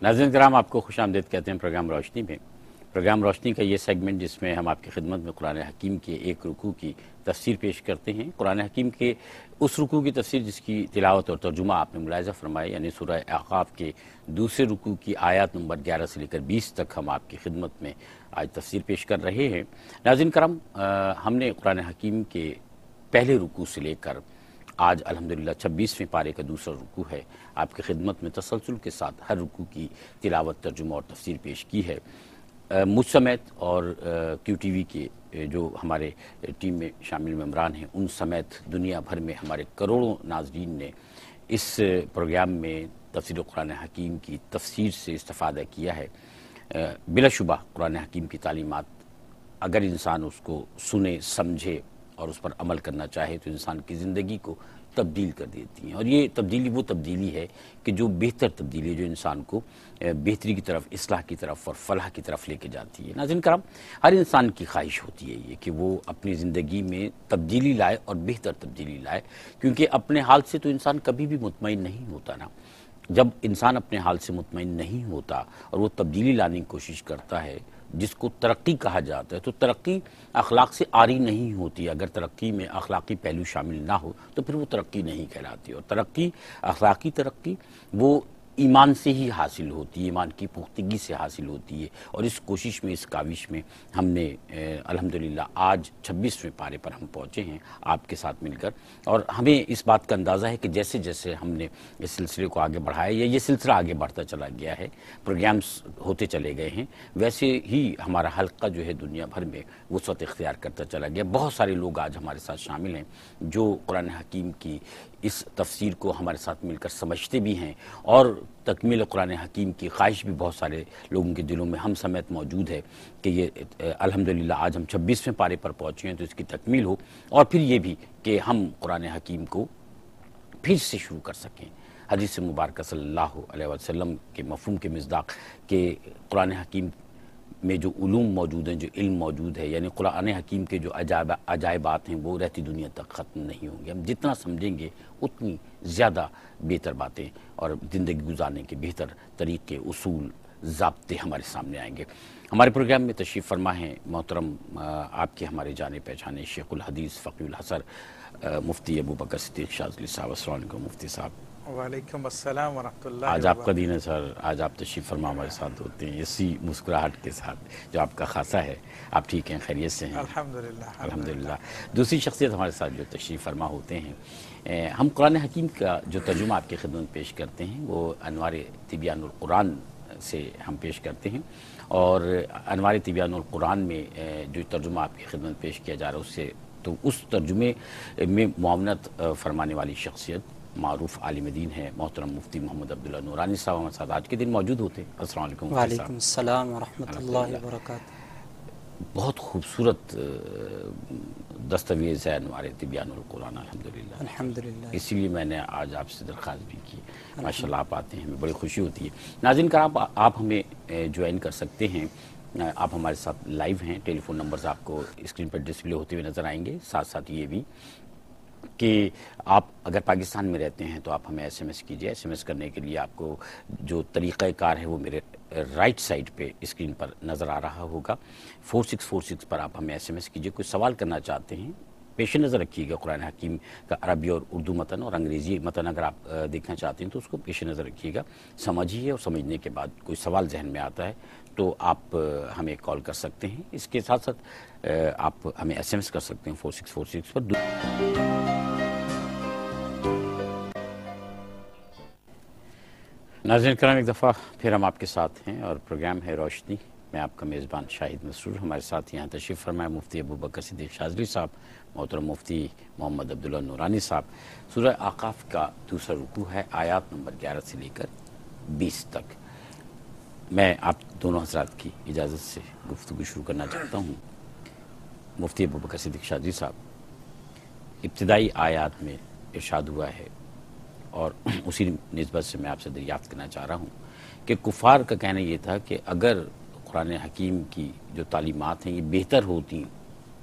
ناظرین کرام، آپ کو خوش آمدید کہتے ہیں پروگرام روشنی میں۔ پروگرام روشنی کا یہ سیگمنٹ جس میں ہم آپ کی خدمت میں قرآن حکیم کے ایک رکوع کی تفسیر پیش کرتے ہیں۔ قرآن حکیم کے اس رکوع کی تفسیر جس کی تلاوت اور ترجمہ آپ نے ملاحظہ فرمایا، یعنی سورہ اعقاف کے دوسرے رکوع کی آیات نمبر 11 سے لے کر 20 تک ہم آپ کی خدمت میں آج تفسیر پیش کر رہے ہیں۔ ناظرین کرام، ہم نے قرآن حکیم کے پہلے رکوع سے لے کر آج الحمدللہ 26ویں پارے کا دوسرا رکوع ہے، آپ کی خدمت میں تسلسل کے ساتھ ہر رکوع کی تلاوت، ترجمہ اور تفسیر پیش کی ہے۔ مجھ سمیت اور کیو ٹی وی کے جو ہمارے ٹیم میں شامل ممبران ہیں، ان سمیت دنیا بھر میں ہمارے کروڑوں ناظرین نے اس پروگرام میں تفسیر قرآن حکیم کی تفسیر سے استفادہ کیا ہے۔ بلا شبہ قرآن حکیم کی تعلیمات اگر انسان اس کو سنے، سمجھے اور اس پر عمل کرنا چاہے تو انسان کی زندگی کو تبدیل کر دیتی ہیں، اور یہ تبدیلی وہ تبدیلی ہے کہ جو بہتر تبدیلی ہے، جو انسان کو بہتری کی طرف، اصلاح کی طرف اور فلاح کی طرف لے کے جاتی ہے۔ ناظرین کرام، ہر انسان کی خواہش ہوتی ہے یہ کہ وہ اپنی زندگی میں تبدیلی لائے اور بہتر تبدیلی لائے، کیونکہ اپنے حال سے تو انسان کبھی بھی مطمئن نہیں ہوتا نا۔ جب انسان اپنے حال سے مطمئن نہیں ہوتا اور وہ تبدیلی لانے کی کوشش کرتا ہے، جس کو ترقی کہا جاتا ہے، تو ترقی اخلاق سے عاری نہیں ہوتی۔ اگر ترقی میں اخلاقی پہلو شامل نہ ہو تو پھر وہ ترقی نہیں کہلاتی، اور ترقی، اخلاقی ترقی، وہ ایمان سے ہی حاصل ہوتی ہے، ایمان کی پختگی سے حاصل ہوتی ہے۔ اور اس کوشش میں، اس کاوش میں ہم نے الحمدللہ آج 26ویں پارے پر ہم پہنچے ہیں آپ کے ساتھ مل کر، اور ہمیں اس بات کا اندازہ ہے کہ جیسے جیسے ہم نے اس سلسلے کو آگے بڑھایا، یا یہ سلسلہ آگے بڑھتا چلا گیا ہے، پروگرامز ہوتے چلے گئے ہیں، ویسے ہی ہمارا حلقہ جو ہے دنیا بھر میں وسعت اختیار کرتا چلا گیا۔ بہت سارے لوگ آج ہمارے ساتھ شامل ہیں جو قرآن حکیم کی اس تفسیر کو ہمارے ساتھ مل کر سمجھتے بھی ہیں، اور تکمیل قرآن حکیم کی خواہش بھی بہت سارے لوگوں کے دلوں میں ہم سمیت موجود ہے کہ یہ الحمدللہ آج ہم 26ویں پارے پر پہنچے ہیں تو اس کی تکمیل ہو، اور پھر یہ بھی کہ ہم قرآن حکیم کو پھر سے شروع کر سکیں۔ حدیث مبارکہ صلی اللہ علیہ وسلم کے مفہوم کے مصداق کہ قرآن حکیم میں جو علوم موجود ہیں، جو علم موجود ہے، یعنی قرآن حکیم کے جو عجائبات ہیں وہ رہتی دنیا تک ختم نہیں ہوں گے۔ ہم جتنا سمجھیں گے اتنی زیادہ بہتر باتیں اور زندگی گزارنے کے بہتر طریقے، اصول، ضابطے ہمارے سامنے آئیں گے۔ ہمارے پروگرام میں تشریف فرما ہیں محترم آپ کے ہمارے جانے پہچانے شیخ الحدیث فقیہ الحصر مفتی ابوبکر صدیق شاذلی صاحب۔ السلام علیکم مفتی صاحب۔ وعلیکم السلام ورحمۃ اللہ۔ آج آپ کا دن ہے سر، آج آپ تشریف فرما ہمارے ساتھ ہوتے ہیں اسی مسکراہٹ کے ساتھ جو آپ کا خاصہ ہے۔ آپ ٹھیک ہیں، خیریت سے ہیں؟ الحمدللہ الحمدللہ۔ دوسری شخصیت ہمارے ساتھ جو تشریف فرما ہوتے ہیں، ہم قرآن حکیم کا جو ترجمہ آپ کی خدمت میں پیش کرتے ہیں وہ انوار تبیان القرآن سے ہم پیش کرتے ہیں، اور انوار تبیان القرآن میں جو ترجمہ آپ کی خدمت میں پیش کیا جا رہا ہے اس سے تو اس ترجمے میں معاونت فرمانے والی شخصیت معروف عالم دین ہے محترم مفتی محمد عبداللہ نورانی صاحب ہمارے ساتھ آج کے دن موجود ہوتے ہیں۔ السلام علیکم۔ وعلیکم السلام ورحمۃ اللہ وبرکاتہ۔ بہت خوبصورت دستاویز ہے انوار تبیان القرآن الحمدللہ۔ الحمدللہ، اسی لیے میں نے آج آپ سے درخواست بھی کی۔ ماشاءاللہ آپ آتے ہیں، ہمیں بڑی خوشی ہوتی ہے۔ ناظرین کرام، آپ ہمیں جوائن کر سکتے ہیں، آپ ہمارے ساتھ لائیو ہیں۔ ٹیلی فون نمبرز آپ کو اسکرین پر ڈسپلے ہوتے ہوئے نظر آئیں گے، ساتھ ساتھ یہ بھی کہ آپ اگر پاکستان میں رہتے ہیں تو آپ ہمیں ایس ایم ایس کیجئے۔ ایس ایم ایس کرنے کے لیے آپ کو جو طریقہ کار ہے وہ میرے رائٹ سائڈ پہ اسکرین پر نظر آ رہا ہوگا۔ 4646 پر آپ ہمیں ایس ایم ایس کیجئے۔ کوئی سوال کرنا چاہتے ہیں، پیش نظر رکھیے گا قرآن حکیم کا عربی اور اردو متن اور انگریزی متن اگر آپ دیکھنا چاہتے ہیں تو اس کو پیش نظر رکھیے گا، سمجھیے، اور سمجھنے کے بعد کوئی سوال ذہن میں آتا ہے تو آپ ہمیں کال کر سکتے ہیں۔ اس کے ساتھ ساتھ آپ ہمیں ایس ایم ایس کر سکتے ہیں 4646 پر۔ ناظرین کرام، ایک دفعہ پھر ہم آپ کے ساتھ ہیں اور پروگرام ہے روشنی۔ میں آپ کا میزبان شاہد مسرور۔ ہمارے ساتھ یہاں تشریف فرمائے مفتی ابوبکر صدیق شاذلی صاحب، محترم مفتی محمد عبداللہ نورانی صاحب۔ سورہ اعقاف کا دوسرا رکوع ہے، آیات نمبر 11 سے لے کر 20 تک۔ میں آپ دونوں حضرات کی اجازت سے گفتگو شروع کرنا چاہتا ہوں۔ مفتی ابوبکر صدیق شاذلی صاحب، ابتدائی آیات میں ارشاد ہوا ہے، اور اسی نسبت سے میں آپ سے دریافت کرنا چاہ رہا ہوں کہ کفار کا کہنا یہ تھا کہ اگر قرآن حکیم کی جو تعلیمات ہیں یہ بہتر ہوتی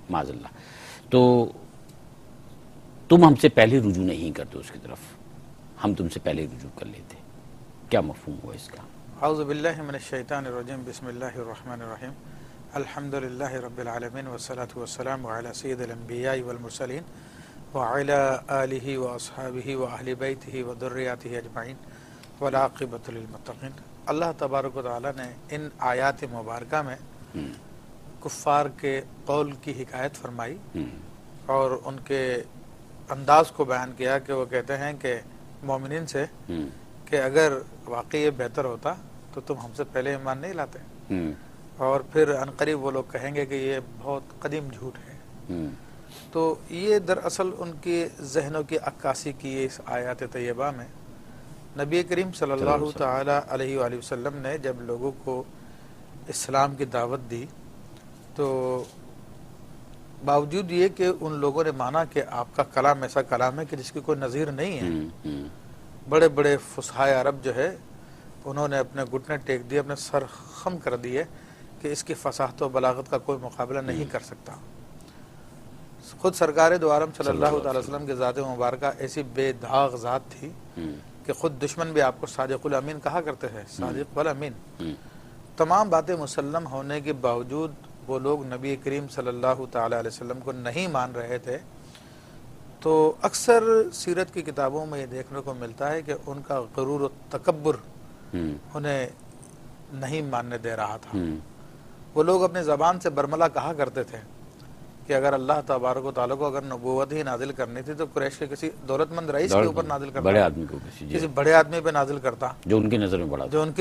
معاذ اللہ تو تم ہم سے پہلے رجوع نہیں کرتے اس کی طرف، ہم تم سے پہلے رجوع کر لیتے۔ کیا مفہوم ہوا اس کا؟ اعوذ باللہ من الشیطان الرجیم بسم اللہ الرحمن الرحیم الحمد للہ رب العالمین والصلاة والسلام علی سید الانبیاء والمرسلین وعلی آلہ واصحابہ واہل بیتہ وذریاتہ اجمعین والعاقبۃ للمتقین۔ اللہ تبارک و تعالی نے ان آیات مبارکہ میں کفار کے قول کی حکایت فرمائی اور ان کے انداز کو بیان کیا کہ وہ کہتے ہیں کہ مومنین سے کہ اگر واقعی یہ بہتر ہوتا تو تم ہم سے پہلے ایمان نہیں لاتے، اور پھر عنقریب وہ لوگ کہیں گے کہ یہ بہت قدیم جھوٹ ہے۔ تو یہ دراصل ان کی ذہنوں کی عکاسی کی اس آیات طیبہ میں نبی کریم صلی اللہ تعالی علیہ وآلہ وسلم نے جب لوگوں کو اسلام کی دعوت دی تو باوجود یہ کہ ان لوگوں نے مانا کہ آپ کا کلام ایسا کلام ہے کہ جس کی کوئی نظیر نہیں ہے، بڑے بڑے فصحائے عرب جو ہے انہوں نے اپنے گھٹنے ٹیک دیے، اپنے سر خم کر دیے کہ اس کی فصاحت و بلاغت کا کوئی مقابلہ نہیں کر سکتا۔ خود سرکار دو عالم صلی اللہ تعالی وسلم کے ذات مبارکہ ایسی بے داغ ذات تھی کہ خود دشمن بھی آپ کو صادق الامین کہا کرتے ہیں، صادق والامین۔ تمام باتیں مسلم ہونے کے باوجود وہ لوگ نبی کریم صلی اللہ تعالی علیہ وسلم کو نہیں مان رہے تھے۔ تو اکثر سیرت کی کتابوں میں یہ دیکھنے کو ملتا ہے کہ ان کا غرور و تکبر انہیں نہیں ماننے دے رہا تھا۔ وہ لوگ اپنے زبان سے برملا کہا کرتے تھے کہ اگر اللہ تبارک و تعالیٰ کو اگر نبوت ہی نازل کرنی تھی تو قریش کے کسی دولت مند رئیس کے اوپر نازل کرتا، بڑے آدمی کو کسی بڑے آدمی پہ نازل کرتا جو ان کی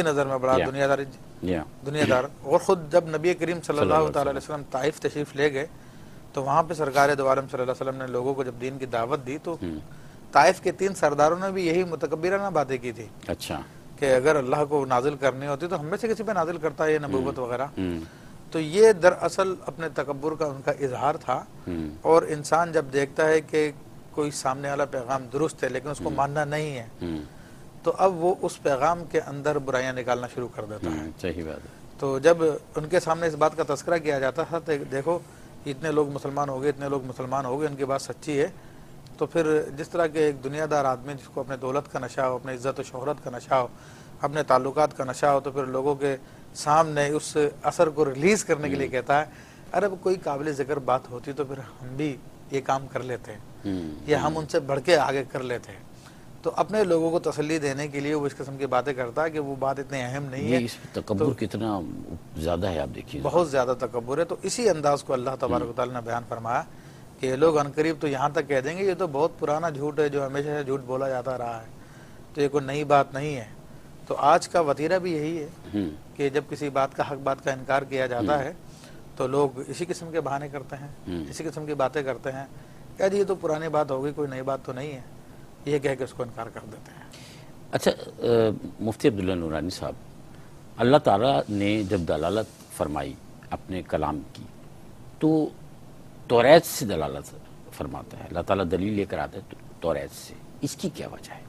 نظر میں بڑا دنیا دار۔ اور خود جب نبی کریم صلی اللہ تعالی علیہ وسلم طائف تشریف لے گئے تو وہاں پہ سرکار دو عالم صلی اللہ علیہ وسلم نے لوگوں کو جب دین کی دعوت دی تو طائف کے 3 سرداروں نے بھی یہی متکبرانہ باتیں کی تھی، اچھا، کہ اگر اللہ کو نازل کرنی ہوتی تو ہم میں سے کسی پہ نازل کرتا یہ نبوت وغیرہ۔ تو یہ دراصل اپنے تکبر کا ان کا اظہار تھا، اور انسان جب دیکھتا ہے کہ کوئی سامنے والا پیغام درست ہے لیکن اس کو ماننا نہیں ہے تو اب وہ اس پیغام کے اندر برائیاں نکالنا شروع کر دیتا ہے۔ صحیح بات ہے۔ تو جب ان کے سامنے اس بات کا تذکرہ کیا جاتا تھا تو دیکھو اتنے لوگ مسلمان ہو گئے، اتنے لوگ مسلمان ہو گئے، ان کی بات سچی ہے، تو پھر جس طرح کے ایک دنیا دار آدمی جس کو اپنے دولت کا نشہ ہو، اپنے عزت و شہرت کا نشہ ہو، اپنے تعلقات کا نشہ ہو، تو پھر لوگوں کے سامنے اس اثر کو ریلیز کرنے کے لیے کہتا ہے ارے کوئی قابل ذکر بات ہوتی تو پھر ہم بھی یہ کام کر لیتے ہیں یا ہم ان سے بڑھ کے آگے کر لیتے ہیں۔ تو اپنے لوگوں کو تسلی دینے کے لیے وہ اس قسم کی باتیں کرتا ہے کہ وہ بات اتنی اہم نہیں ہے۔ اس تکبر کتنا زیادہ ہے، آپ دیکھیے بہت زیادہ تکبر ہے۔ تو اسی انداز کو اللہ تبارک و تعالیٰ نے بیان فرمایا کہ یہ لوگ عنقریب تو یہاں تک کہہ دیں گے یہ تو بہت پرانا جھوٹ ہے جو ہمیشہ سے جھوٹ بولا جاتا رہا ہے، تو یہ کوئی نئی بات نہیں ہے۔ تو آج کا وتیرہ بھی یہی ہے کہ جب کسی بات کا حق بات کا انکار کیا جاتا ہے تو لوگ اسی قسم کے بہانے کرتے ہیں، اسی قسم کی باتیں کرتے ہیں کہ جی یہ تو پرانی بات ہوگی، کوئی نئی بات تو نہیں ہے، یہ کہہ کے اس کو انکار کر دیتے ہیں۔ اچھا مفتی عبداللہ نورانی صاحب، اللہ تعالیٰ نے جب دلالت فرمائی اپنے کلام کی تو توریت سے دلالت فرماتا ہے، اللہ تعالیٰ دلیل لے کر آتا ہے توریت سے، اس کی کیا وجہ ہے؟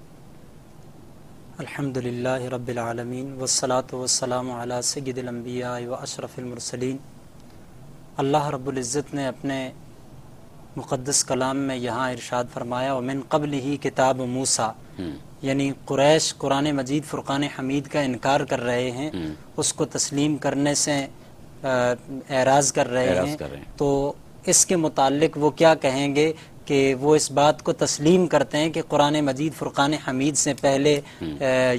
الحمدللہ رب العالمین والصلاة والسلام علی سید الانبیاء و اشرف المرسلین۔ اللہ رب العزت نے اپنے مقدس کلام میں یہاں ارشاد فرمایا ومن قبل ہی کتاب موسیٰ، یعنی قریش قرآن مجید فرقان حمید کا انکار کر رہے ہیں، اس کو تسلیم کرنے سے اعراض کر رہے ہیں، تو اس کے متعلق وہ کیا کہیں گے کہ وہ اس بات کو تسلیم کرتے ہیں کہ قرآن مجید فرقان حمید سے پہلے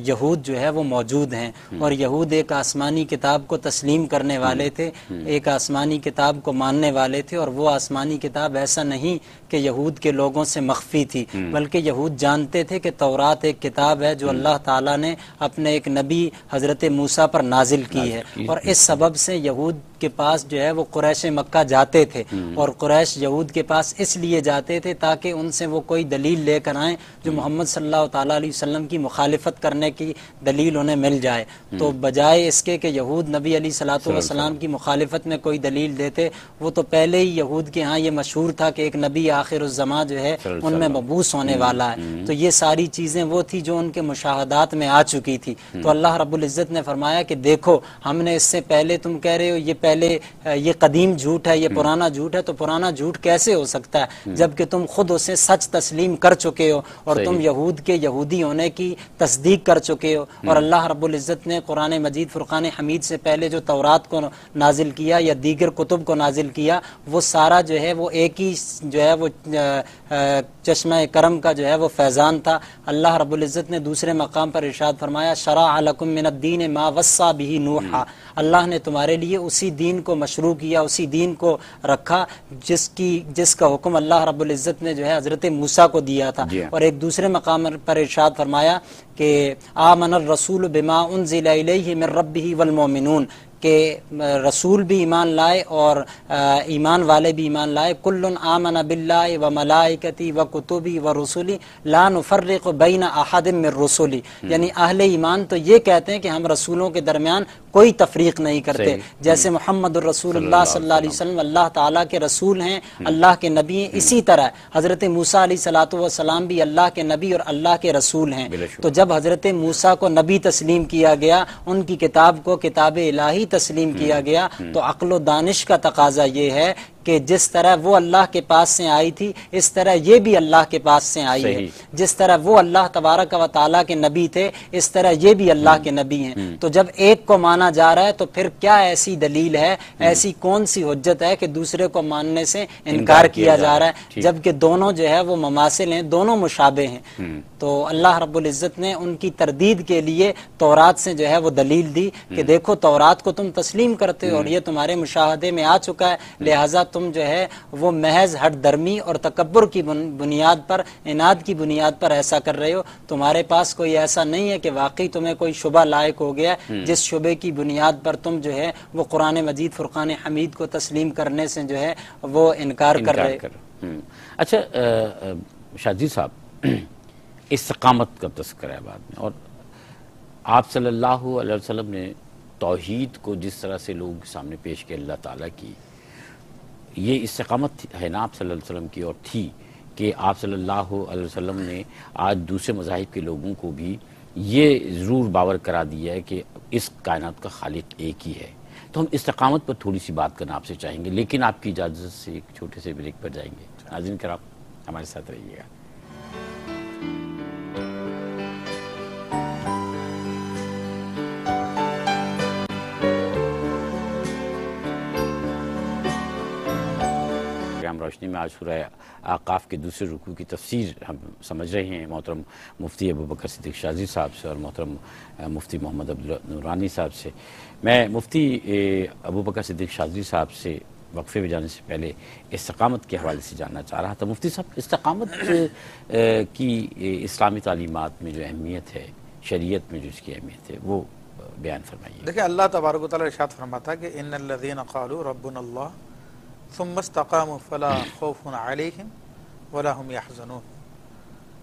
یہود جو ہے وہ موجود ہیں، اور یہود ایک آسمانی کتاب کو تسلیم کرنے والے تھے، ایک آسمانی کتاب کو ماننے والے تھے، اور وہ آسمانی کتاب ایسا نہیں کہ یہود کے لوگوں سے مخفی تھی، بلکہ یہود جانتے تھے کہ تورات ایک کتاب ہے جو اللہ تعالیٰ نے اپنے ایک نبی حضرت موسیٰ پر نازل کی ہے، اور اس سبب سے یہود کے پاس جو ہے وہ قریش مکہ جاتے تھے، اور قریش یہود کے پاس اس لیے جاتے تھے تاکہ ان سے وہ کوئی دلیل لے کر آئیں جو محمد صلی اللہ تعالیٰ علیہ وسلم کی مخالفت کرنے کی دلیل انہیں مل جائے۔ تو بجائے اس کے کہ یہود نبی علیہ الصلوۃ والسلام کی مخالفت میں کوئی دلیل دیتے، وہ تو پہلے ہی یہود کے ہاں یہ مشہور تھا کہ ایک نبی آخر الزماں جو ہے ان میں مبعوث ہونے والا ہے، تو یہ ساری چیزیں وہ تھی جو ان کے مشاہدات میں آ چکی تھی۔ تو اللہ رب العزت نے فرمایا کہ دیکھو ہم نے اس سے پہلے، تم کہہ رہے ہو یہ پہلے یہ قدیم جھوٹ ہے، یہ پرانا جھوٹ ہے، تو پرانا جھوٹ کیسے ہو سکتا ہے جبکہ تم خود اسے سچ تسلیم کر چکے ہو اور تم یہود کے یہودی ہونے کی تصدیق کر چکے ہو. اور اللہ رب العزت نے قرآن مجید فرقان حمید سے پہلے جو تورات کو نازل کیا یا دیگر کتب کو نازل کیا، وہ سارا جو ہے وہ ایک ہی جو ہے وہ چشمہ کرم کا جو ہے وہ فیضان تھا. اللہ رب العزت نے دوسرے مقام پر ارشاد فرمایا شرع لکم من الدین ما وصى به نوحا، اللہ نے تمہارے لیے اسی دین کو مشروع کیا، اسی دین کو رکھا جس کا حکم اللہ رب العزت نے جو ہے حضرت موسیٰ کو دیا تھا. اور ایک دوسرے مقام پر ارشاد فرمایا کہ آمن الرسول بما انزل الیہ من ربہ والمؤمنون، کہ رسول بھی ایمان لائے اور ایمان والے بھی ایمان لائے. کل آمن باللہ و ملائکتی و کتبی و رسولی لا نفرق بین احد من رسولی، یعنی اہل ایمان تو یہ کہتے ہیں کہ ہم رسولوں کے درمیان کوئی تفریق نہیں کرتے. جیسے محمد الرسول اللہ صلی اللہ علیہ وسلم اللہ تعالیٰ کے رسول ہیں، اللہ کے نبی ہیں، اسی طرح حضرت موسیٰ علیہ الصلوۃ والسلام بھی اللہ کے نبی اور اللہ کے رسول ہیں. تو جب حضرت موسیٰ کو نبی تسلیم کیا گیا، ان کی کتاب کو کتاب الہی تسلیم کیا گیا، تو عقل و دانش کا تقاضا یہ ہے کہ جس طرح وہ اللہ کے پاس سے آئی تھی اس طرح یہ بھی اللہ کے پاس سے آئی ہے. جس طرح وہ اللہ تبارک و تعالیٰ کے نبی تھے اس طرح یہ بھی اللہ کے نبی ہیں. تو جب ایک کو مانا جا رہا ہے تو پھر کیا ایسی دلیل ہے، ایسی کون سی حجت ہے کہ دوسرے کو ماننے سے انکار کیا جا رہا ہے جبکہ دونوں جو ہے وہ مماثل ہیں، دونوں مشابہ ہیں. تو اللہ رب العزت نے ان کی تردید کے لیے تورات سے جو ہے وہ دلیل دی کہ دیکھو تورات کو تم تسلیم کرتے ہو اور یہ تمہارے مشاہدے میں آ چکا ہے، لہٰذا تم جو ہے وہ محض ہٹ درمی اور تکبر کی بنیاد پر، اناد کی بنیاد پر ایسا کر رہے ہو. تمہارے پاس کوئی ایسا نہیں ہے کہ واقعی تمہیں کوئی شبہ لائق ہو گیا جس شبے کی بنیاد پر تم جو ہے وہ قرآن مجید فرقان حمید کو تسلیم کرنے سے جو ہے وہ انکار کر رہے. اچھا شاذی صاحب، استقامت کا تذکرہ ہے بعد میں، اور آپ صلی اللہ علیہ وسلم نے توحید کو جس طرح سے لوگ سامنے پیش کیا اللہ تعالیٰ کی، یہ استقامت ہے نا آپ صلی اللہ علیہ وسلم کی، اور تھی کہ آپ صلی اللہ علیہ وسلم نے آج دوسرے مذاہب کے لوگوں کو بھی یہ ضرور باور کرا دیا ہے کہ اس کائنات کا خالق ایک ہی ہے. تو ہم استقامت پر تھوڑی سی بات کرنا آپ سے چاہیں گے، لیکن آپ کی اجازت سے ایک چھوٹے سے بریک پر جائیں گے. ناظرین کرام ہمارے ساتھ رہیے گا. روشنی میں آج سورہ اعقاف کے دوسرے رکوع کی تفسیر ہم سمجھ رہے ہیں محترم مفتی ابوبکر صدیق شاذلی صاحب سے اور محترم مفتی محمد عبداللہ نورانی صاحب سے. میں مفتی ابوبکر صدیق شاذلی صاحب سے وقفے میں جانے سے پہلے استقامت کے حوالے سے جاننا چاہ رہا تھا. مفتی صاحب، استقامت کی اسلامی تعلیمات میں جو اہمیت ہے، شریعت میں جو اس کی اہمیت ہے، وہ بیان فرمائیے. دیکھیں، اللہ تبارک و تعالیٰ ارشاد فرماتا ہے کہ ان الذین قالوا ربنا اللہ ثم استقاموا فلا خوف علیہم ولا هم یحزنون،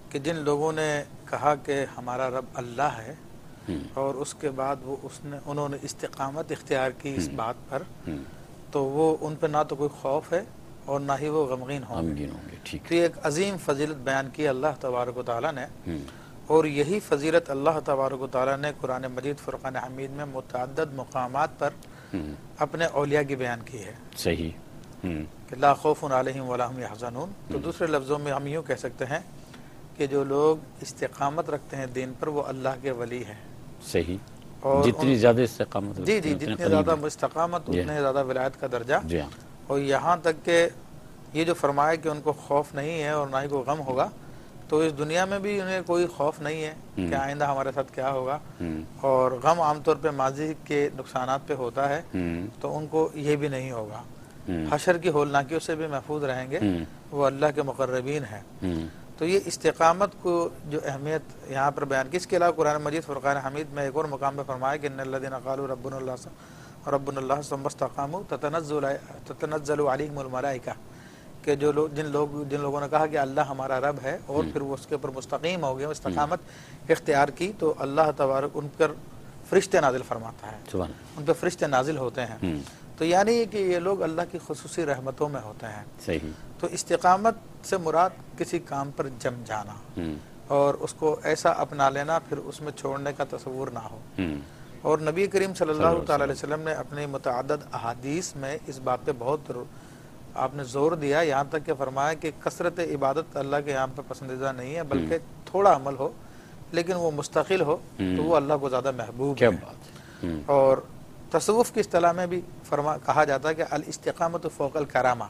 کہ جن لوگوں نے کہا کہ ہمارا رب اللہ ہے اور اس کے بعد انہوں نے استقامت اختیار کی اس بات پر، تو وہ ان پہ نہ تو کوئی خوف ہے اور نہ ہی وہ غمگین ہوں گے. تو یہ ایک عظیم فضیلت بیان کی اللہ تبارک و تعالیٰ نے، اور یہی فضیلت اللہ تبارک و تعالیٰ نے قرآن مجید فرقان حمید میں متعدد مقامات پر اپنے اولیاء کی بیان کی ہے. صحیح، کہ لا خوف علیہم ولا هم یحزنون. تو دوسرے لفظوں میں ہم یوں کہہ سکتے ہیں کہ جو لوگ استقامت رکھتے ہیں دین پر وہ اللہ کے ولی ہیں. صحیح. اور جتنی زیادہ استقامت جتنی زیادہ استقامت اتنے زیادہ ولایت کا درجہ. اور یہاں تک کہ یہ جو فرمایا کہ ان کو خوف نہیں ہے اور نہ ہی کوئی غم ہوگا، تو اس دنیا میں بھی انہیں کوئی خوف نہیں ہے کہ آئندہ ہمارے ساتھ کیا ہوگا، اور غم عام طور پہ ماضی کے نقصانات پہ ہوتا ہے، تو ان کو یہ بھی نہیں ہوگا. حشر کی ہولناکیوں سے بھی محفوظ رہیں گے، وہ اللہ کے مقربین ہیں. تو یہ استقامت کو جو اہمیت یہاں پر بیان کی. اس کے علاوہ قرآن مجید فرقان حمید میں ایک اور مقام پہ فرمایا کہ ان الذین قالوا ربنا اللہ ثم استقاموا تتنزل علیہم الملائکہ، کہ جن لوگوں نے کہا کہ اللہ ہمارا رب ہے اور پھر وہ اس کے اوپر مستقیم ہو گئے، استقامت اختیار کی، تو اللہ تبارک ان پر فرشتے نازل فرماتا ہے، ان پہ فرشتے نازل ہوتے ہیں. تو یعنی کہ یہ لوگ اللہ کی خصوصی رحمتوں میں ہوتے ہیں. صحیح. تو استقامت سے مراد کسی کام پر جم جانا اور اس کو ایسا اپنا لینا پھر اس میں چھوڑنے کا تصور نہ ہو. اور نبی کریم صلی اللہ تعالی علیہ وسلم نے اپنی متعدد احادیث میں اس بات پہ بہت آپ نے زور دیا، یہاں تک کہ فرمایا کہ کثرت عبادت اللہ کے یہاں پہ پسندیدہ نہیں ہے، بلکہ تھوڑا عمل ہو لیکن وہ مستقل ہو تو وہ اللہ کو زیادہ محبوب ہے۔ اور تصوف کی اصطلاح میں بھی کہا جاتا ہے کہ الاستقامت فوق الکرامہ،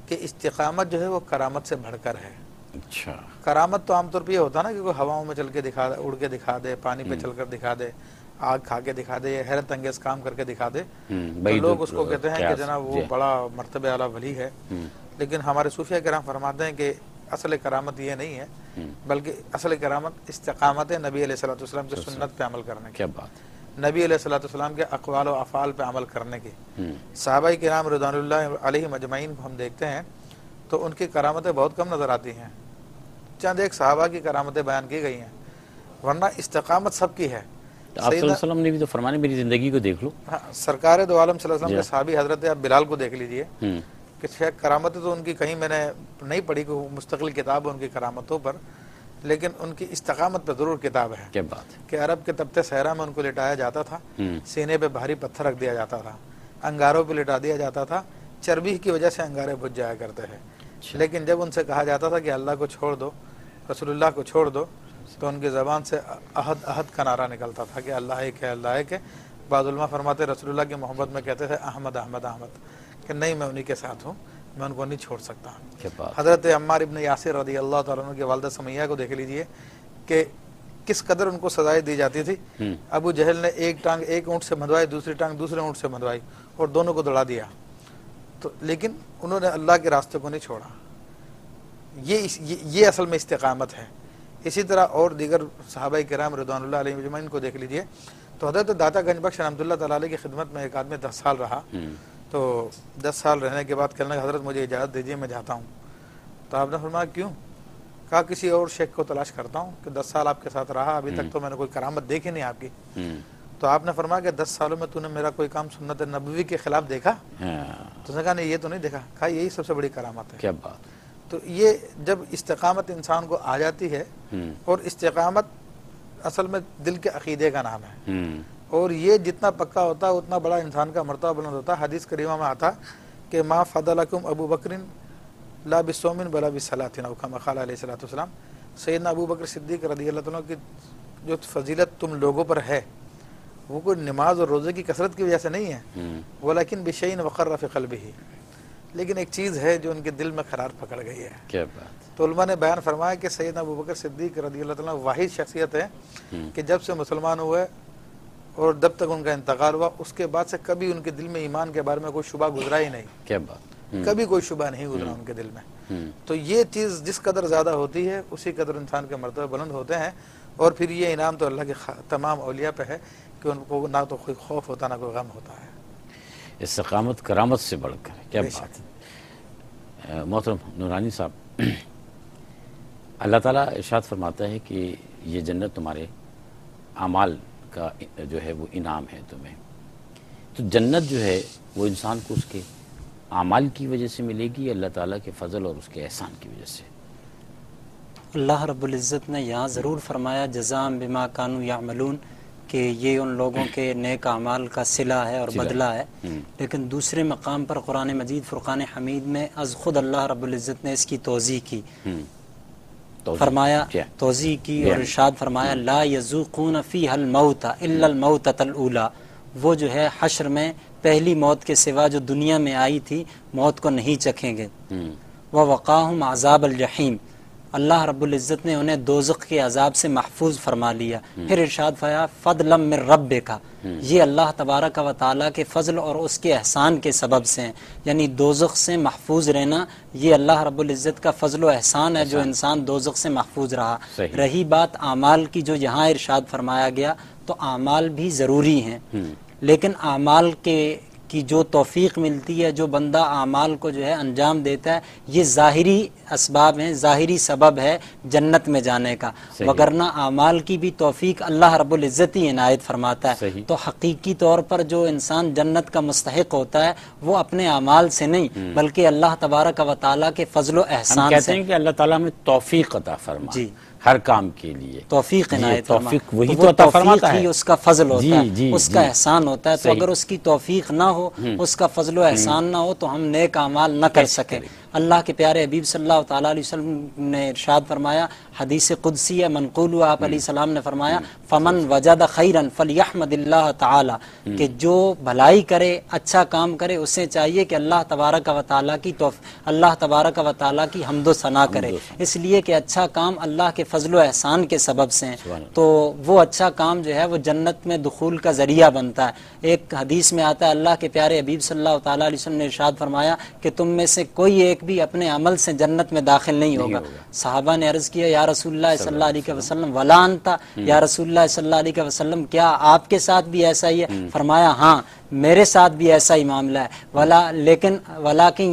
کہ استقامت جو ہے وہ کرامت سے بڑھ کر ہے۔ اچھا، کرامت تو عام طور پہ یہ ہوتا ہے نا کہ کوئی ہواؤں میں چل کے دکھا دے، اڑ کے دکھا دے، پانی پہ چل کر دکھا دے، آگ کھا کے دکھا دے، یا حیرت انگیز کام کر کے دکھا دے، تو لوگ اس کو کہتے ہیں کہ جناب وہ بڑا مرتبہ اعلیٰ ولی ہے۔ لیکن ہمارے صوفیہ کرام فرماتے ہیں کہ اصل کرامت یہ نہیں ہے، بلکہ اصل کرامت استقامت نبی علیہ الصلوۃ والسلام کی سنت پہ عمل کرنے کی، کیا بات، نبی علیہ الصلوۃ والسلام کے اقوال و افعال پہ عمل کرنے کی۔ صحابہ کرام رضوان اللہ علیہم اجمعین کو ہم دیکھتے ہیں تو ان کی کرامتیں بہت کم نظر آتی ہیں، چند ایک صحابہ کی کرامتیں بیان کی گئی ہیں، ورنہ استقامت سب کی ہے۔ آپ صلی اللہ علیہ وسلم نے بھی تو فرمایا میری زندگی کو دیکھ لو۔ سرکار دو عالم صلی اللہ علیہ وسلم کے صحابی حضرت آپ بلال کو دیکھ لیجئے کہ کرامتیں تو ان کی کہیں میں نے نہیں پڑھی کہ مستقل کتاب ہے ان کی کرامتوں پر، لیکن ان کی استقامت پہ ضرور کتاب ہے۔ کیا بات ہے، کہ عرب کے تپتے صحرا میں ان کو لٹایا جاتا تھا، سینے پہ بھاری پتھر رکھ دیا جاتا تھا، انگاروں پہ لٹا دیا جاتا تھا، چربی کی وجہ سے انگارے بجھ جایا کرتے ہیں، لیکن جب ان سے کہا جاتا تھا کہ اللہ کو چھوڑ دو، رسول اللہ کو چھوڑ دو، تو ان کی زبان سے احد احد کا نعرہ نکلتا تھا کہ اللہ ایک ہے، اللہ ایک ہے۔ بعض علماء فرماتے رسول اللہ کی محبت میں کہتے تھے احمد احمد احمد، کہ نہیں میں انہی کے ساتھ ہوں، میں ان کو نہیں چھوڑ سکتا۔ حضرت عمار ابن یاسر رضی اللہ تعالیٰ عنہ کی والدہ سمیہ کو دیکھ لیجئے کہ کس قدر ان کو سزائیں دی جاتی تھی۔ ابو جہل نے ایک ٹانگ ایک اونٹ سے بندھوائی، دوسری ٹانگ دوسرے اونٹ سے بندھوائی اور دونوں کو دوڑا دیا، تو لیکن انہوں نے اللہ کے راستے کو نہیں چھوڑا۔ یہ اصل میں استقامت ہے۔ اسی طرح اور دیگر صحابہ کرام رضوان اللہ علیہ اجمعین کو دیکھ لیجئے، تو حضرت داتا گنج بخش رحمۃ اللہ تعالیٰ علیہ کی خدمت میں ایک آدمی 10 سال رہا، تو 10 سال رہنے کے بعد کہنے لگا حضرت مجھے اجازت دیجیے میں جاتا ہوں۔ تو آپ نے فرمایا کیوں؟ کہا کسی اور شیخ کو تلاش کرتا ہوں کہ 10 سال آپ کے ساتھ رہا، ابھی تک تو میں نے کوئی کرامت دیکھی نہیں آپ کی۔ تو آپ نے فرمایا کہ 10 سالوں میں تو نے میرا کوئی کام سنت نبوی کے خلاف دیکھا؟ تو اس نے کہا نہیں یہ تو نہیں دیکھا۔ کہا یہی سب سے بڑی کرامت ہے۔ کیا بات، تو یہ جب استقامت انسان کو آ جاتی ہے، اور استقامت اصل میں دل کے عقیدے کا نام ہے، اور یہ جتنا پکا ہوتا ہے اتنا بڑا انسان کا مرتبہ بلند ہوتا ہے۔ حدیث کریمہ میں آتا کہ ما فضلکم ابو بکر لا بصوم بلا بصلاۃ، او کما قال علیہ الصلوۃ والسلام، سیدنا ابو بکر صدیق رضی اللہ عنہ کی جو فضیلت تم لوگوں پر ہے وہ کوئی نماز اور روزے کی کثرت کی وجہ سے نہیں ہے، ولکن بشیء وقر فی قلبہ، لیکن ایک چیز ہے جو ان کے دل میں قرار پکڑ گئی ہے۔ کیا بات، تو علماء نے بیان فرمایا کہ سیدنا ابو بکر صدیق رضی اللہ عنہ واحد شخصیت ہے کہ جب سے مسلمان ہوئے اور جب تک ان کا انتقال ہوا اس کے بعد سے کبھی ان کے دل میں ایمان کے بارے میں کوئی شبہ گزرا ہی نہیں۔ کیا بات، کبھی کوئی شبہ نہیں گزرا ان کے دل میں۔ تو یہ چیز جس قدر زیادہ ہوتی ہے اسی قدر انسان کے مرتبے بلند ہوتے ہیں، اور پھر یہ انعام تو اللہ کے تمام اولیاء پہ ہے کہ ان کو نہ تو کوئی خوف ہوتا نہ کوئی غم ہوتا ہے۔ استقامت کرامت سے بڑھ کر، کیا بات ہے۔ محترم نورانی صاحب، اللہ تعالیٰ ارشاد فرماتا ہے کہ یہ جنت تمہارے اعمال کا جو ہے وہ انعام ہے تمہیں، تو جنت جو ہے وہ انسان کو اس کے اعمال کی وجہ سے ملے گی یا اللہ تعالیٰ کے فضل اور اس کے احسان کی وجہ سے؟ اللہ رب العزت نے یہاں ضرور فرمایا جزاء بما کانوا یعملون، کہ یہ ان لوگوں کے نیک اعمال کا صلہ ہے اور بدلہ ہے، لیکن دوسرے مقام پر قرآن مجید فرقان حمید میں از خود اللہ رب العزت نے اس کی توضیح کی، فرمایا توضیح کی اور ارشاد فرمایا لا یذوقون فیہا الموت الا الموتۃ الاولی، وہ جو ہے حشر میں پہلی موت کے سوا جو دنیا میں آئی تھی موت کو نہیں چکھیں گے۔ ووقاہم عذاب الجحیم، اللہ رب العزت نے انہیں دوزخ کے عذاب سے محفوظ فرما لیا۔ پھر ارشاد فرمایا فضلا من ربک، یہ اللہ تبارک و تعالیٰ کے فضل اور اس کے احسان کے سبب سے ہیں، یعنی دوزخ سے محفوظ رہنا یہ اللہ رب العزت کا فضل و احسان ہے جو انسان دوزخ سے محفوظ رہا۔ رہی بات اعمال کی جو یہاں ارشاد فرمایا گیا، تو اعمال بھی ضروری ہیں، لیکن اعمال کی جو توفیق ملتی ہے، جو بندہ اعمال کو جو ہے انجام دیتا ہے، یہ ظاہری اسباب ہیں، ظاہری سبب ہے جنت میں جانے کا، وگرنہ اعمال کی بھی توفیق اللہ رب العزت ہی عنایت فرماتا ہے۔ تو حقیقی طور پر جو انسان جنت کا مستحق ہوتا ہے وہ اپنے اعمال سے نہیں بلکہ اللہ تبارک و تعالیٰ کے فضل و احسان سے۔ ہم کہتے ہیں کہ اللہ تعالیٰ میں توفیق عطا فرما، جی، ہر کام کے لیے توفیق عنایت توفیق وہی تو تو عطا فرماتا ہے، اس کا فضل ہوتا ہے، اس کا احسان ہوتا ہے. تو اگر اس کی توفیق نہ ہو، اس کا فضل و احسان نہ ہو تو ہم نیک اعمال نہ کر سکیں. اللہ کے پیارے حبیب صلی اللہ تعالیٰ علیہ وسلم نے ارشاد فرمایا، حدیث قدسی ہے منقول ہوا، آپ علیہ السلام نے فرمایا فمن وجد خیرا فلیحمد اللہ تعالی، کہ جو بھلائی کرے، اچھا کام کرے، اسے چاہیے کہ اللہ تبارک و تعالیٰ کی اللہ تبارک و تعالیٰ کی حمد و ثنا کرے، اس لیے کہ اچھا کام اللہ کے فضل و احسان کے سبب سے ہیں. تو وہ اچھا کام جو ہے وہ جنت میں دخول کا ذریعہ بنتا ہے. ایک حدیث میں آتا ہے اللہ کے پیارے حبیب صلی اللہ تعالیٰ علیہ وسلم نے ارشاد فرمایا کہ تم میں سے کوئی ایک بھی اپنے عمل سے جنت میں داخل نہیں ہوگا. صحابہ نے عرض کیا یا رسول اللہ صلی اللہ علیہ وسلم ولا انت، یا رسول اللہ صلی اللہ علیہ وسلم کیا آپ کے ساتھ بھی ایسا ہی ہے؟ فرمایا ہاں میرے ساتھ بھی ایسا ہی معاملہ ہے، لیکن ولیکن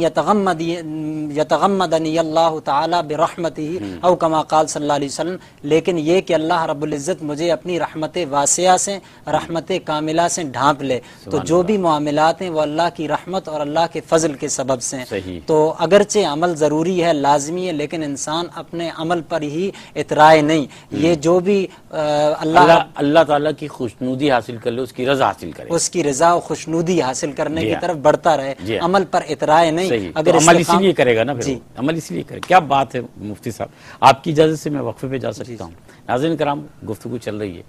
یتغمدنی اللہ تعالی برحمتہ او کما قال صلی اللہ علیہ وسلم، لیکن یہ کہ اللہ رب العزت مجھے اپنی رحمت واسعہ سے، رحمت کاملہ سے ڈھانپ لے. تو جو بھی معاملات ہیں وہ اللہ کی رحمت اور اللہ کے فضل کے سبب سے ہیں. تو اگرچہ عمل ضروری ہے، لازمی ہے، لیکن انسان اپنے عمل پر ہی اترائے نہیں. یہ جو بھی اللہ تعالیٰ کی خوشنودی حاصل کر لے، اس کی رضا حاصل کرے، اس کی رضا و خوشنودی حاصل کرنے کی طرف بڑھتا رہے، عمل پر اترائے نہیں. اگر عمل اسی لیے کرے گا نا، عمل اسی لیے کرے. کیا بات ہے مفتی صاحب، آپ کی اجازت سے میں وقفے پہ جا سکتا ہوں؟ ناظرین کرام، گفتگو چل رہی ہے.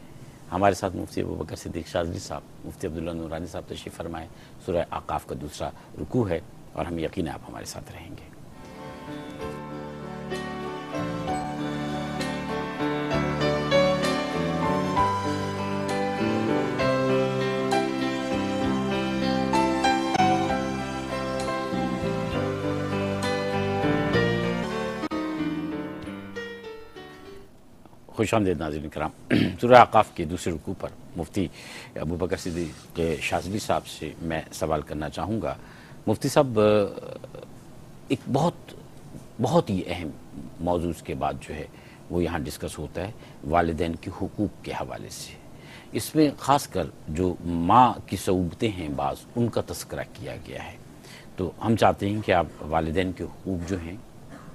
ہمارے ساتھ مفتی ابوبکر صدیق شاذلی صاحب، مفتی عبداللہ نورانی صاحب تشریف فرمائے. سورہ اعقاف کا دوسرا رکوع ہے اور ہم یقینا آپ ہمارے ساتھ رہیں گے. خوش آمدید ناظرین کرام. سورہ اعقاف کے دوسرے رکوع پر مفتی ابوبکر صدیق شاذلی صاحب سے میں سوال کرنا چاہوں گا. مفتی صاحب، ایک بہت ہی اہم موضوع کے بعد جو ہے وہ یہاں ڈسکس ہوتا ہے والدین کے حقوق کے حوالے سے. اس میں خاص کر جو ماں کی صعوبتیں ہیں بعض، ان کا تذکرہ کیا گیا ہے. تو ہم چاہتے ہیں کہ آپ والدین کے حقوق جو ہیں،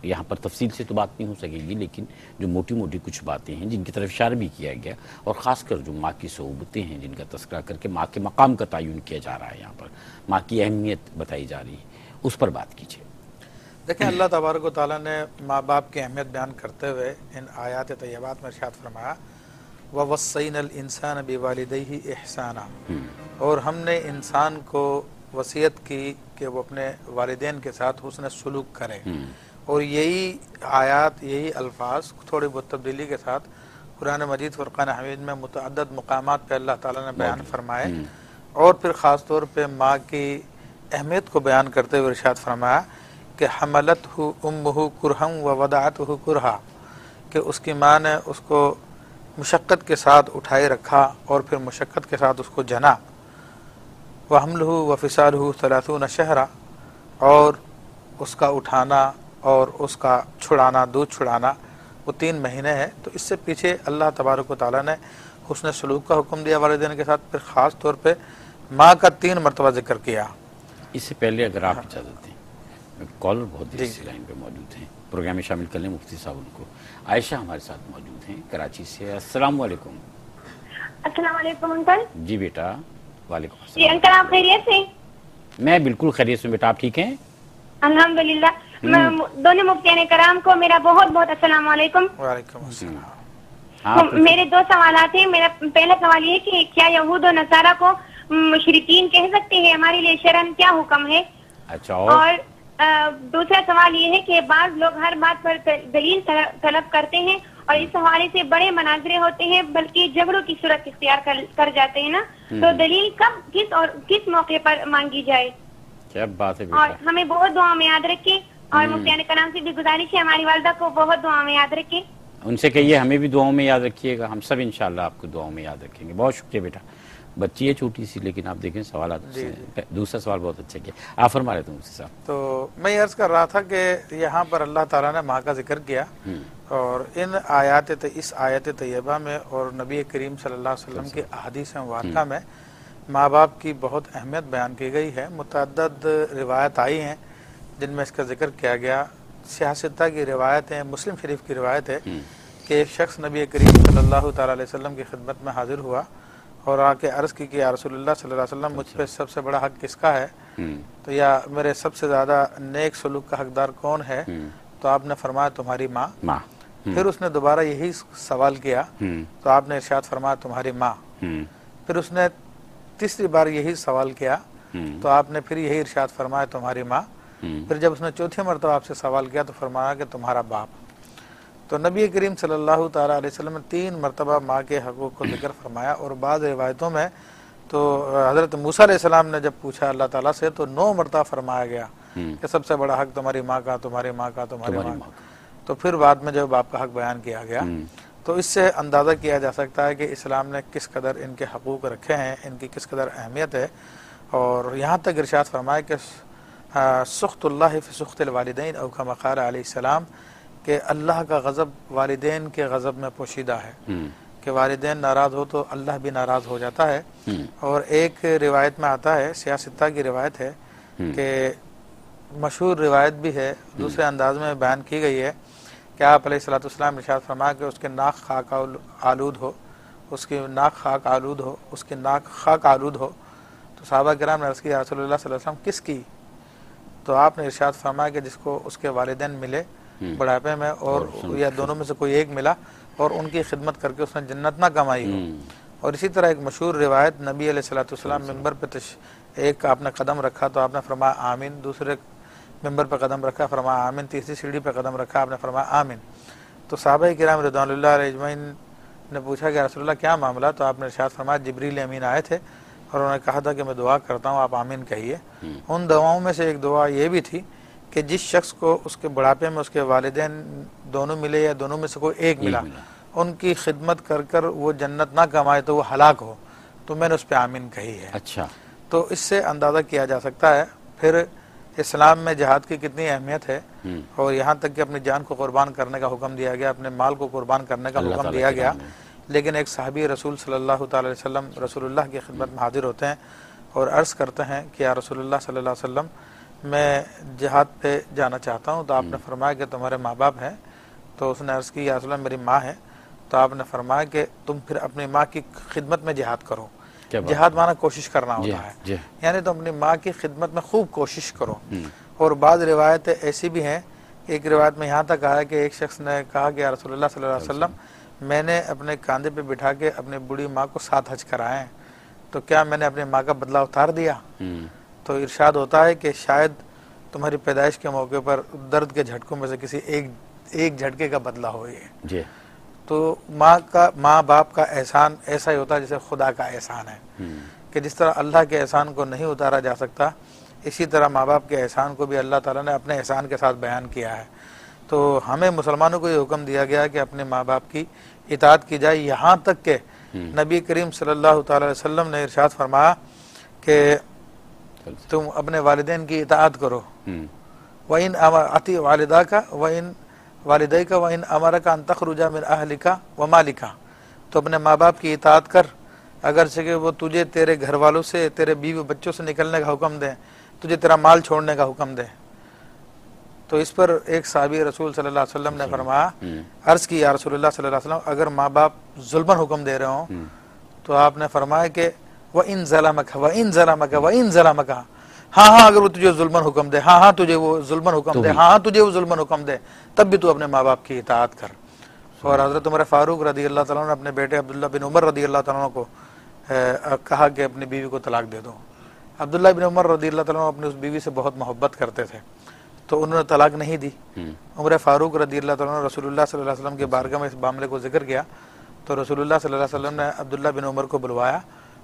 یہاں پر تفصیل سے تو بات نہیں ہو سکے گی، لیکن جو موٹی موٹی کچھ باتیں ہیں جن کی طرف اشارہ بھی کیا گیا، اور خاص کر جو ماں کی صعوبتیں ہیں جن کا تذکرہ کر کے ماں کے مقام کا تعین کیا جا رہا ہے، یہاں پر ماں کی اہمیت بتائی جا رہی ہے، اس پر بات کیجیے. دیکھیں، اللہ تبارک و تعالیٰ نے ماں باپ کی اہمیت بیان کرتے ہوئے ان آیات طیبات میں ارشاد فرمایا وَوَصَّيْنَا الْإِنسَانَ بِوَالِدَيْهِ إِحْسَانًا، اور ہم نے انسان کو وصیت کی کہ وہ اپنے والدین کے ساتھ حسن سلوک کرے. اور یہی آیات، یہی الفاظ تھوڑی بہت تبدیلی کے ساتھ قرآن مجید فرقان حمید میں متعدد مقامات پہ اللہ تعالیٰ نے بیان فرمائے، اور پھر خاص طور پہ ماں کی اہمیت کو بیان کرتے ہوئے ارشاد فرمایا کہ حملتہ امہ کرہا ووضعتہ کرہا، کہ اس کی ماں نے اس کو مشقت کے ساتھ اٹھائے رکھا اور پھر مشقت کے ساتھ اس کو جنا. وحملہ وفصالہ 30 شہرا، اور اس کا اٹھانا اور اس کا چھڑانا، دودھ چھڑانا، وہ 3 مہینے ہے. تو اس سے پیچھے اللہ تبارک و تعالیٰ نے حسن سلوک کا حکم دیا والدین کے ساتھ، پھر خاص طور پہ ماں کا 3 مرتبہ ذکر کیا. اس سے پہلے اگر آپ اجازت دیں، کالر بہت دیر سے لائن پہ موجود ہیں، پروگرام میں شامل کر لیں مفتی صاحب ان کو. عائشہ ہمارے ساتھ موجود ہیں کراچی سے. السلام علیکم. السلام علیکم انکل. جی بیٹا. وعلیکم السلام. جی انکل، آپ خیریت سے؟ میں بالکل خیریت سے بیٹا، آپ ٹھیک ہیں؟ الحمدللہ. دونوں مفتیان کرام کو میرا بہت بہت السلام علیکم. وعلیکم السلام. میرے 2 سوالات ہیں. میرا پہلا سوال یہ کہ کیا یہود و نصارہ کو مشرکین کہہ سکتے ہیں؟ ہمارے لیے شرعاً کیا حکم ہے؟ اچھا. اور دوسرا سوال یہ ہے کہ بعض لوگ ہر بات پر دلیل طلب کرتے ہیں اور اس حوالے سے بڑے مناظرے ہوتے ہیں، بلکہ جھگڑوں کی صورت اختیار کر جاتے ہیں نا. تو دلیل کب، کس موقع پر مانگی جائے؟ کیا بات ہے. اور ہمیں بہت دعا میں یاد رکھیں، اور مفتیان کرام سے بھی گزارش ہے ہماری والدہ کو بہت دعا میں یاد رکھیں. ان سے کہیے ہمیں بھی دعاؤں میں یاد رکھیے گا، ہم سب انشاءاللہ آپ کو دعاؤں میں یاد رکھیں گے. بہت شکریہ بیٹا. بچی ہے چھوٹی سی، لیکن آپ دیکھیں سوالات. دوسرا سوال بہت اچھا کیا آپ فرما رہے تھے مفتی صاحب. تو میں یہ عرض کر رہا تھا کہ یہاں پر اللہ تعالیٰ نے ماں کا ذکر کیا، اور اس آیت طیبہ میں اور نبی کریم صلی اللہ علیہ وسلم کی احادیث مبارکہ میں ماں باپ کی بہت اہمیت بیان کی گئی ہے. متعدد روایت آئی ہیں جن میں اس کا ذکر کیا گیا. 66 کی روایت ہے، مسلم شریف کی روایت ہے کہ ایک شخص نبی کریم صلی اللہ تعالیٰ علیہ وسلم کی خدمت میں حاضر ہوا اور آ کے عرض کی کہ یا رسول اللہ صلی اللہ علیہ وسلم مجھ پہ سب سے بڑا حق کس کا ہے، تو یا میرے سب سے زیادہ نیک سلوک کا حقدار کون ہے؟ تو آپ نے فرمایا تمہاری ماں۔ پھر اس نے دوبارہ یہی سوال کیا تو آپ نے ارشاد فرمایا تمہاری ماں۔ پھر اس نے تیسری بار یہی سوال کیا تو آپ نے پھر یہی ارشاد فرمایا تمہاری ماں۔ پھر جب اس نے چوتھی مرتبہ آپ سے سوال کیا تو فرمایا کہ تمہارا باپ۔ تو نبی کریم صلی اللہ تعالیٰ علیہ وسلم نے 3 مرتبہ ماں کے حقوق کو ذکر فرمایا، اور بعض روایتوں میں تو حضرت موسیٰ علیہ السلام نے جب پوچھا اللہ تعالیٰ سے تو 9 مرتبہ فرمایا گیا کہ سب سے بڑا حق تمہاری ماں کا، تمہاری ماں کا، تمہاری ماں کا۔ تو پھر بعد میں جب باپ کا حق بیان کیا گیا تو اس سے اندازہ کیا جا سکتا ہے کہ اسلام نے کس قدر ان کے حقوق رکھے ہیں، ان کی کس قدر اہمیت ہے۔ اور یہاں تک ارشاد فرمایا کہ سخط اللہ فی سخط الوالدین او کما قال علیہ السلام، کہ اللہ کا غضب والدین کے غضب میں پوشیدہ ہے، کہ والدین ناراض ہو تو اللہ بھی ناراض ہو جاتا ہے۔ اور ایک روایت میں آتا ہے، سیاستہ کی روایت ہے کہ مشہور روایت بھی ہے، دوسرے انداز میں بیان کی گئی ہے کہ آپ علیہ الصلوۃ والسلام ارشاد فرمایا کہ اس کے ناک خاک آلود ہو، اس کی ناک خاک آلود ہو، اس کی ناک خاک آلود ہو۔ تو صحابہ کرام نے عرض کی یا رسول اللہ صلی اللہ علیہ وسلم کس کی؟ تو آپ نے ارشاد فرمایا کہ جس کو اس کے والدین ملے بڑھاپے میں اور یا دونوں میں سے کوئی ایک ملا اور ان کی خدمت کر کے اس نے جنت نہ کمائی ہو۔ اور اسی طرح ایک مشہور روایت، نبی علیہ الصلوۃ والسلام ممبر پہ ایک آپ نے قدم رکھا تو آپ نے فرمایا آمین، دوسرے ممبر پہ قدم رکھا فرمایا آمین، تیسری سیڑھی پہ قدم رکھا آپ نے فرمایا آمین۔ تو صحابہ کرام رضوان اللہ علیہ اجمعین نے پوچھا کہ رسول اللہ کیا معاملہ؟ تو آپ نے ارشاد فرمایا جبریل امین آئے تھے اور انہوں نے کہا تھا کہ میں دعا کرتا ہوں آپ آمین کہیے۔ ان دعاؤں میں سے ایک دعا یہ بھی تھی کہ جس شخص کو اس کے بڑھاپے میں اس کے والدین دونوں ملے یا دونوں میں سے کوئی ایک ملا، ان کی خدمت کر کر وہ جنت نہ کمائے تو وہ ہلاک ہو، تو میں نے اس پہ آمین کہی ہے۔ اچھا، تو اس سے اندازہ کیا جا سکتا ہے پھر اسلام میں جہاد کی کتنی اہمیت ہے، اور یہاں تک کہ اپنی جان کو قربان کرنے کا حکم دیا گیا، اپنے مال کو قربان کرنے کا حکم دیا گیا۔ لیکن ایک صحابی رسول صلی اللہ تعالی علیہ وسلم رسول اللہ کی خدمت میں حاضر ہوتے ہیں اور عرض کرتے ہیں کہ یا رسول اللہ صلی اللہ علیہ وسلم میں جہاد پہ جانا چاہتا ہوں۔ تو آپ نے فرمایا کہ تمہارے ماں باپ ہیں؟ تو اس نے عرض کی یا رسول اللہ میری ماں ہے۔ تو آپ نے فرمایا کہ تم پھر اپنی ماں کی خدمت میں جہاد کرو۔ جہاد مانا کوشش کرنا ہوتا ہے، یعنی تم اپنی ماں کی خدمت میں خوب کوشش کرو۔ اور بعض روایتیں ایسی بھی ہیں، ایک روایت میں یہاں تک آیا کہ ایک شخص نے کہا کہ یا رسول اللہ صلی اللہ علیہ وسلم میں نے اپنے کاندھے پہ بٹھا کے اپنی بوڑھی ماں کو 7 حج کرائے ہیں، تو کیا میں نے اپنی ماں کا بدلہ اتار دیا؟ تو ارشاد ہوتا ہے کہ شاید تمہاری پیدائش کے موقع پر درد کے جھٹکوں میں سے کسی ایک جھٹکے کا بدلہ ہو یہ۔ تو ماں باپ کا احسان ایسا ہی ہوتا ہے جیسے خدا کا احسان ہے، کہ جس طرح اللہ کے احسان کو نہیں اتارا جا سکتا، اسی طرح ماں باپ کے احسان کو بھی اللہ تعالیٰ نے اپنے احسان کے ساتھ بیان کیا ہے۔ تو ہمیں مسلمانوں کو یہ حکم دیا گیا کہ اپنے ماں باپ کی اطاعت کی جائے، یہاں تک کہ نبی کریم صلی اللہ تعالی علیہ وسلم نے ارشاد فرمایا کہ تم اپنے والدین کی اطاعت کرو، وَإِنْ أَطِعْ وَالِدَيْكَ وَإِنْ أَمَرَكَ أَنْ تَخْرُجَ مِنْ أَهْلِكَ وَمَالِكَ، تو اپنے ماں باپ کی اطاعت کر، اگرچہ کہ وہ تجھے تیرے گھر والوں سے، تیرے بیوی بچوں سے نکلنے کا حکم دیں، تجھے تیرا مال چھوڑنے کا حکم دیں۔ تو اس پر ایک صحابی رسول صلی اللہ علیہ وسلم نے فرمایا، عرض کی یا رسول اللہ صلی اللہ علیہ وسلم اگر ماں باپ ظلمن حکم دے رہے ہوں تو آپ نے فرمایا کہ وَإِن ظَلَمَكَ وَإِن ظَلَمَكَ وَإِن ظَلَمَكَ، ہاں اگر وہ تجھے ظلمن حکم دے، ہاں تجھے وہ ظلمن حکم دے، ہاں تجھے وہ ظلمن حکم دے، تب بھی تو اپنے ماں باپ کی اطاعت کر۔ اور حضرت عمر فاروق رضی اللہ تعالیٰ نے اپنے بیٹے عبداللہ بن عمر رضی اللہ تعالیٰ کو کہا کہ اپنی بیوی کو طلاق دے دو۔ عبداللہ بن عمر رضی اللہ تعالیٰ اپنی اس بیوی سے بہت محبت کرتے تھے، تو انہوں نے طلاق نہیں دی۔ عمر فاروق رضی اللہ تعالیٰ نے رسول اللہ صلی اللہ علیہ وسلم کے بارگاہ میں اس معاملے کو ذکر کیا، تو رسول اللہ صلی اللہ علیہ وسلم نے عبداللہ بن عمر کو بلوایا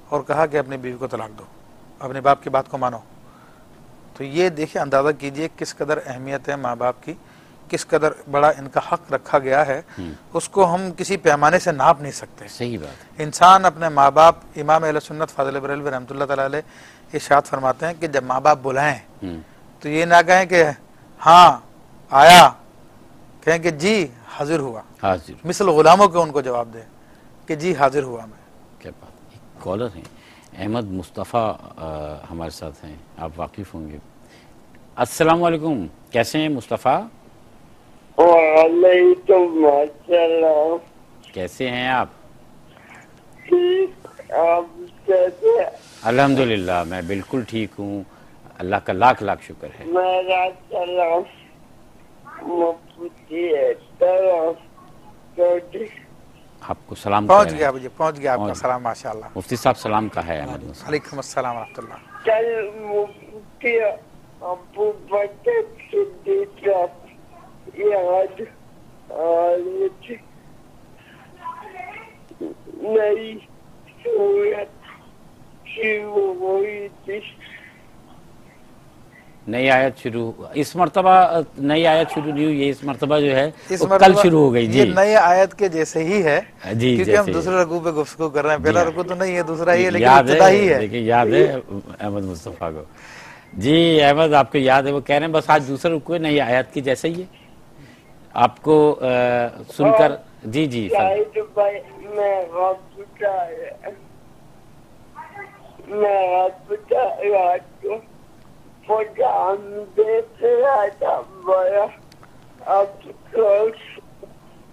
اور کہا کہ اپنی بیوی کو طلاق دو، اپنے باپ کی بات کو مانو۔ تو یہ دیکھیں، اندازہ کیجئے کس قدر اہمیت ہے ماں باپ کی، کس قدر بڑا ان کا حق رکھا گیا ہے، اس کو ہم کسی پیمانے سے ناپ نہیں سکتے۔ صحیح بات۔ انسان اپنے ماں باپ، امام اہل سنت فاضل بریلوی رحمۃ اللہ تعالی علیہ ارشاد فرماتے ہیں کہ جب ماں باپ بلائیں تو یہ نہ کہیں کہ ہاں آیا، کہیں کہ جی حاضر ہوا، حاضر، مثل غلاموں کو ان کو جواب دے کہ جی حاضر ہوا میں۔ کیا بات۔ ایک کالر ہیں احمد مصطفیٰ ہمارے ساتھ ہیں، آپ واقف ہوں گے۔ السلام علیکم، کیسے ہیں مصطفیٰ؟ وعلیکم السلام. کیسے ہیں آپ؟ ٹھیک، آپ کیسے؟ الحمدللہ میں بالکل ٹھیک ہوں، اللہ کا لاکھ لاکھ شکر ہے. میرا سلام مفتی طرف آپ کو سلام پہنچ کہہ رہے گیا ہیں. مجھے، پہنچ گیا آپ کا پہنچ- سلام ماشاءاللہ. مفتی صاحب سلام کا ہے احمد مصطفیٰ. وعلیکم السلام ورحمۃ اللہ. کل مفتی ابو بکر صدیق یاد آج نئی صورت شروع ہوئی تھی. نئی آیت شروع، اس مرتبہ نئی آیت شروع نہیں ہوئی ہے، اس مرتبہ جو ہے اس وہ مرتبہ کل شروع ہو گئی. یہ جی نئے آیت کے جیسے ہی ہے، جی، کیونکہ ہم جیسے دوسرے رکوع پہ گفتگو کر رہے ہیں. پہلا رکوع تو نہیں ہے، دوسرا ہی ہے، لیکن یاد ابتدا ہی ہے. دیکھیں یاد ہے احمد مصطفیٰ کو. جی احمد آپ کو یاد ہے، وہ کہہ رہے ہیں بس آج دوسرا رکوع نئی آیت کی جیسے ہی ہے. آپ کو سن کر جی جی شاید بھائی میں بتا رات کو پروگرام دیکھ رہا تھا، بڑا افسوس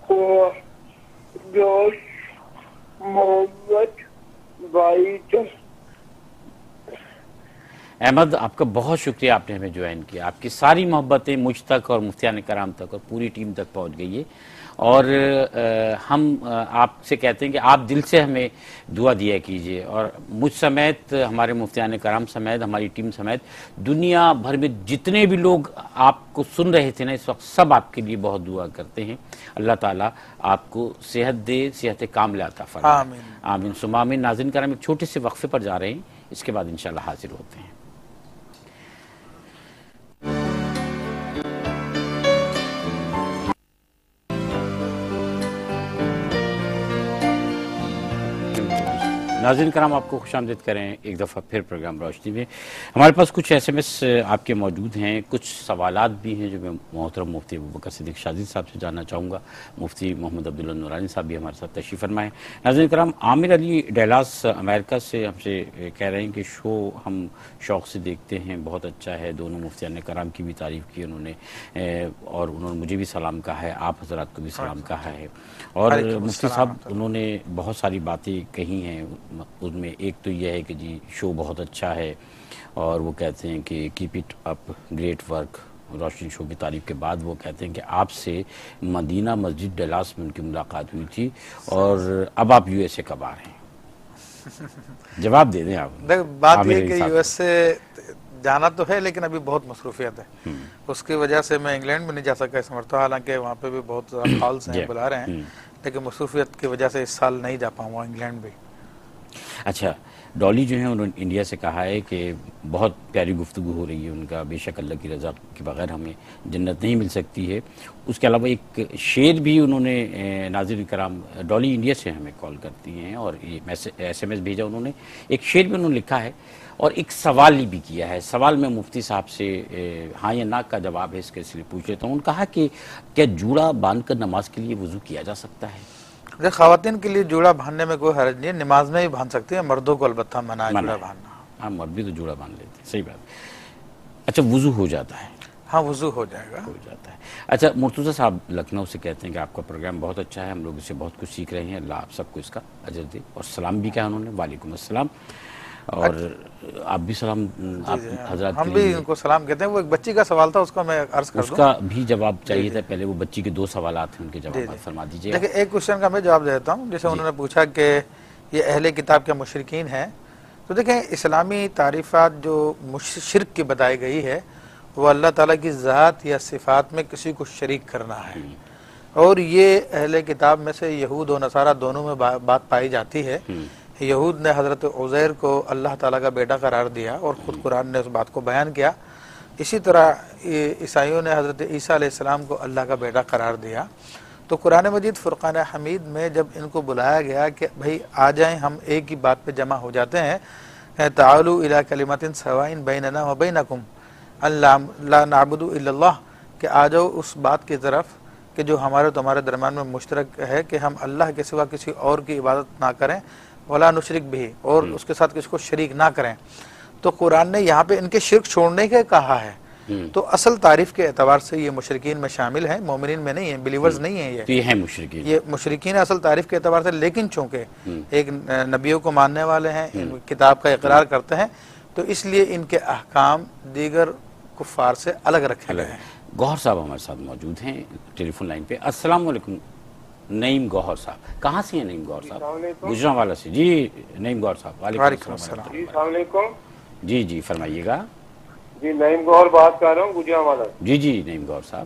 ہوا. دوست محمد بھائی تو احمد آپ کا بہت شکریہ، آپ نے ہمیں جوائن کیا. آپ کی ساری محبتیں مجھ تک اور مفتیان کرام تک اور پوری ٹیم تک پہنچ گئی ہے، اور ہم آپ سے کہتے ہیں کہ آپ دل سے ہمیں دعا دیا کیجئے، اور مجھ سمیت ہمارے مفتیان کرام سمیت ہماری ٹیم سمیت دنیا بھر میں جتنے بھی لوگ آپ کو سن رہے تھے نا اس وقت، سب آپ کے لیے بہت دعا کرتے ہیں. اللہ تعالیٰ آپ کو صحت دے، صحت کاملہ عطا فرمائے. آمین. آمین ثم آمین. ناظرین کرام ایک چھوٹے سے وقفے پر جا رہے ہیں، اس کے بعد انشاءاللہ حاضر ہوتے ہیں. ناظرین کرام آپ کو خوش آمدید کریں ایک دفعہ پھر پروگرام روشنی میں. ہمارے پاس کچھ ایس ایم ایس آپ کے موجود ہیں، کچھ سوالات بھی ہیں جو میں محترم مفتی ابوبکر صدیق شاذلی صاحب سے جاننا چاہوں گا. مفتی محمد عبداللہ نورانی صاحب بھی ہمارے ساتھ تشریف فرمائے. ناظرین کرام عامر علی ڈیلاس امریکہ سے ہم سے کہہ رہے ہیں کہ شو ہم شوق سے دیکھتے ہیں، بہت اچھا ہے. دونوں مفتیان کرام کی بھی تعریف کی انہوں نے، اور انہوں نے مجھے بھی سلام کہا ہے، آپ حضرات کو بھی سلام کہا ہے. اور مفتی صاحب انہوں نے بہت ساری باتیں کہی ہیں، ان میں ایک تو یہ ہے کہ جی شو بہت اچھا ہے، اور وہ کہتے ہیں کہ keep it up, great work. روشنی شو کی تعریف کے بعد وہ کہتے ہیں کہ آپ سے مدینہ مسجد ڈیلاس میں ان کی ملاقات ہوئی تھی، اور اب آپ یو ایس اے کب آ رہے ہیں؟ جواب دے دیں آپ. بات یہ کہ یو ایس سے جانا تو ہے، لیکن ابھی بہت مصروفیت ہے، اس کی وجہ سے میں انگلینڈ میں نہیں جا سکا اس مرتبہ، حالانکہ وہاں پہ بھی بہت زیادہ کالز ہیں، بلا رہے ہیں، لیکن مصروفیت کی وجہ سے اس سال نہیں جا پاؤں گا انگلینڈ بھی. اچھا، ڈالی جو ہیں انہوں نے انڈیا سے کہا ہے کہ بہت پیاری گفتگو ہو رہی ہے ان کا، بے شک اللہ کی رضا کے بغیر ہمیں جنت نہیں مل سکتی ہے. اس کے علاوہ ایک شعر بھی انہوں نے، ناظرین کرام ڈالی انڈیا سے ہمیں کال کرتی ہیں اور یہ ایس ایم ایس بھیجا انہوں نے، ایک شعر بھی انہوں نے لکھا ہے اور ایک سوال بھی کیا ہے. سوال میں مفتی صاحب سے ہاں یا نا کا جواب ہے، اس کے لیے پوچھ لیتا ہوں. انہوں نے کہا کہ کیا جوڑا باندھ کر نماز کے لیے وضو کیا جا سکتا ہے؟ خواتین کے لیے جوڑا باندھنے میں کوئی حرج نہیں ہے، نماز میں بھی باندھ سکتی ہیں، مردوں کو البتہ منع ہے جوڑا باندھنا. ہاں مرد بھی تو جوڑا باندھ لیتے ہیں، صحیح بات. اچھا وضو ہو جاتا ہے؟ ہاں وضو ہو جائے گا. ہو جاتا ہے. اچھا مرتضیٰ صاحب لکھنؤ سے کہتے ہیں کہ آپ کا پروگرام بہت اچھا ہے، ہم لوگ اس سے بہت کچھ سیکھ رہے ہیں، اللہ آپ سب کو اس کا اجر دے. اور سلام بھی کہا انہوں نے، وعلیکم السلام. اور آپ بھی سلام آپ حضرات ہم بھی ان کو سلام کہتے ہیں. وہ ایک بچی کا سوال تھا، اس کو میں عرض کر دوں، اس کا بھی جواب چاہیے تھا. پہلے وہ بچی کے 2 سوالات ہیں، ان کے جوابات فرما دیجیے. دیکھیں ایک کوشچن کا میں جواب دیتا ہوں. جیسے انہوں نے پوچھا کہ یہ اہل کتاب کے مشرکین ہیں، تو دیکھیں اسلامی تعریفات جو شرک کی بتائی گئی ہے وہ اللہ تعالیٰ کی ذات یا صفات میں کسی کو شریک کرنا ہے، اور یہ اہل کتاب میں سے یہود و نصارہ دونوں میں بات پائی جاتی ہے. یہود نے حضرت عزیر کو اللہ تعالیٰ کا بیٹا قرار دیا اور خود قرآن نے اس بات کو بیان کیا. اسی طرح عیسائیوں نے حضرت عیسیٰ علیہ السلام کو اللہ کا بیٹا قرار دیا. تو قرآن مجید فرقان حمید میں جب ان کو بلایا گیا کہ بھائی آ جائیں، ہم ایک ہی بات پہ جمع ہو جاتے ہیں، تعالوا الی کلمۃ سواء بیننا وبینکم لا نعبد الا اللہ، کہ آ جاؤ اس بات کی طرف کہ جو ہمارے تمہارے درمیان میں مشترک ہے کہ ہم اللہ کے سوا کسی اور کی عبادت نہ کریں، ولا نشرک بھی، اور اس کے ساتھ کسی کو شریک نہ کریں. تو قرآن نے یہاں پہ ان کے شرک چھوڑنے کے کہا ہے، تو اصل تعریف کے اعتبار سے یہ مشرکین میں شامل ہیں، مومنین میں نہیں ہیں، بلیورز نہیں ہیں، تو یہ ہیں مشرکین، یہ مشرکین ہیں اصل تعریف کے اعتبار سے، لیکن چونکہ ایک نبیوں کو ماننے والے ہیں، ان کتاب کا اقرار کرتے ہیں، تو اس لیے ان کے احکام دیگر کفار سے الگ رکھے گئے ہیں۔ گوہر صاحب ہمارے ساتھ موجود ہیں ٹیلی فون لائن پہ۔ السلام علیکم نعیم گوہر صاحب، کہاں سے ہیں نعیم گوہر صاحب؟ گجرانوالہ سے۔ جی نعیم گوہر صاحب، وعلیکم السلام۔ جی السلام علیکم۔ جی جی فرمائیے گا۔ جی نعیم گوہر بات کر رہا ہوں گجرانوالہ سے۔ جی جی نعیم گوہر صاحب۔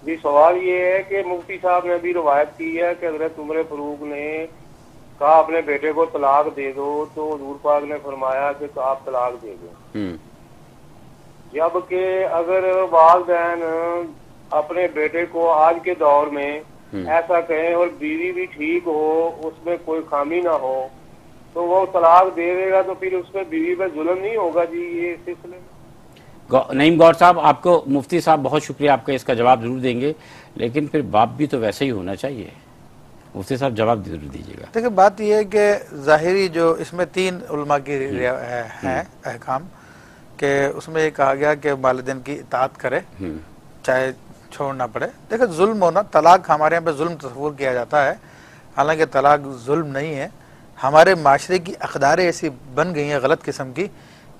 جی سوال یہ ہے کہ مفتی صاحب نے بھی روایت کی ہے کہ حضرت عمر فاروق نے کہا اپنے بیٹے کو طلاق دے دو، تو حضور پاک نے فرمایا کہ آپ طلاق دے دو، جبکہ اگر والدین اپنے بیٹے کو آج کے دور میں ایسا کہیں اور بیوی بھی ٹھیک ہو، اس میں کوئی خامی نہ ہو، تو وہ طلاق دے دے گا، تو پھر اس میں بیوی پہ ظلم نہیں ہوگا؟ جی یہ سلسلے میں نعیم گوہر صاحب، آپ کو مفتی صاحب بہت شکریہ، آپ کا اس کا جواب ضرور دیں گے، لیکن پھر باپ بھی تو ویسے ہی ہونا چاہیے۔ مفتی صاحب جواب ضرور دیجیے گا۔ دیکھیں بات یہ ہے کہ ظاہری جو اس میں 3 علماء کی ہیں احکام، کہ اس میں یہ کہا گیا کہ والدین کی اطاعت کرے چاہے چھوڑنا پڑے۔ دیکھیں ظلم ہونا، طلاق ہمارے یہاں پہ ظلم تصور کیا جاتا ہے، حالانکہ طلاق ظلم نہیں ہے۔ ہمارے معاشرے کی اقداریں ایسی بن گئی ہیں غلط قسم کی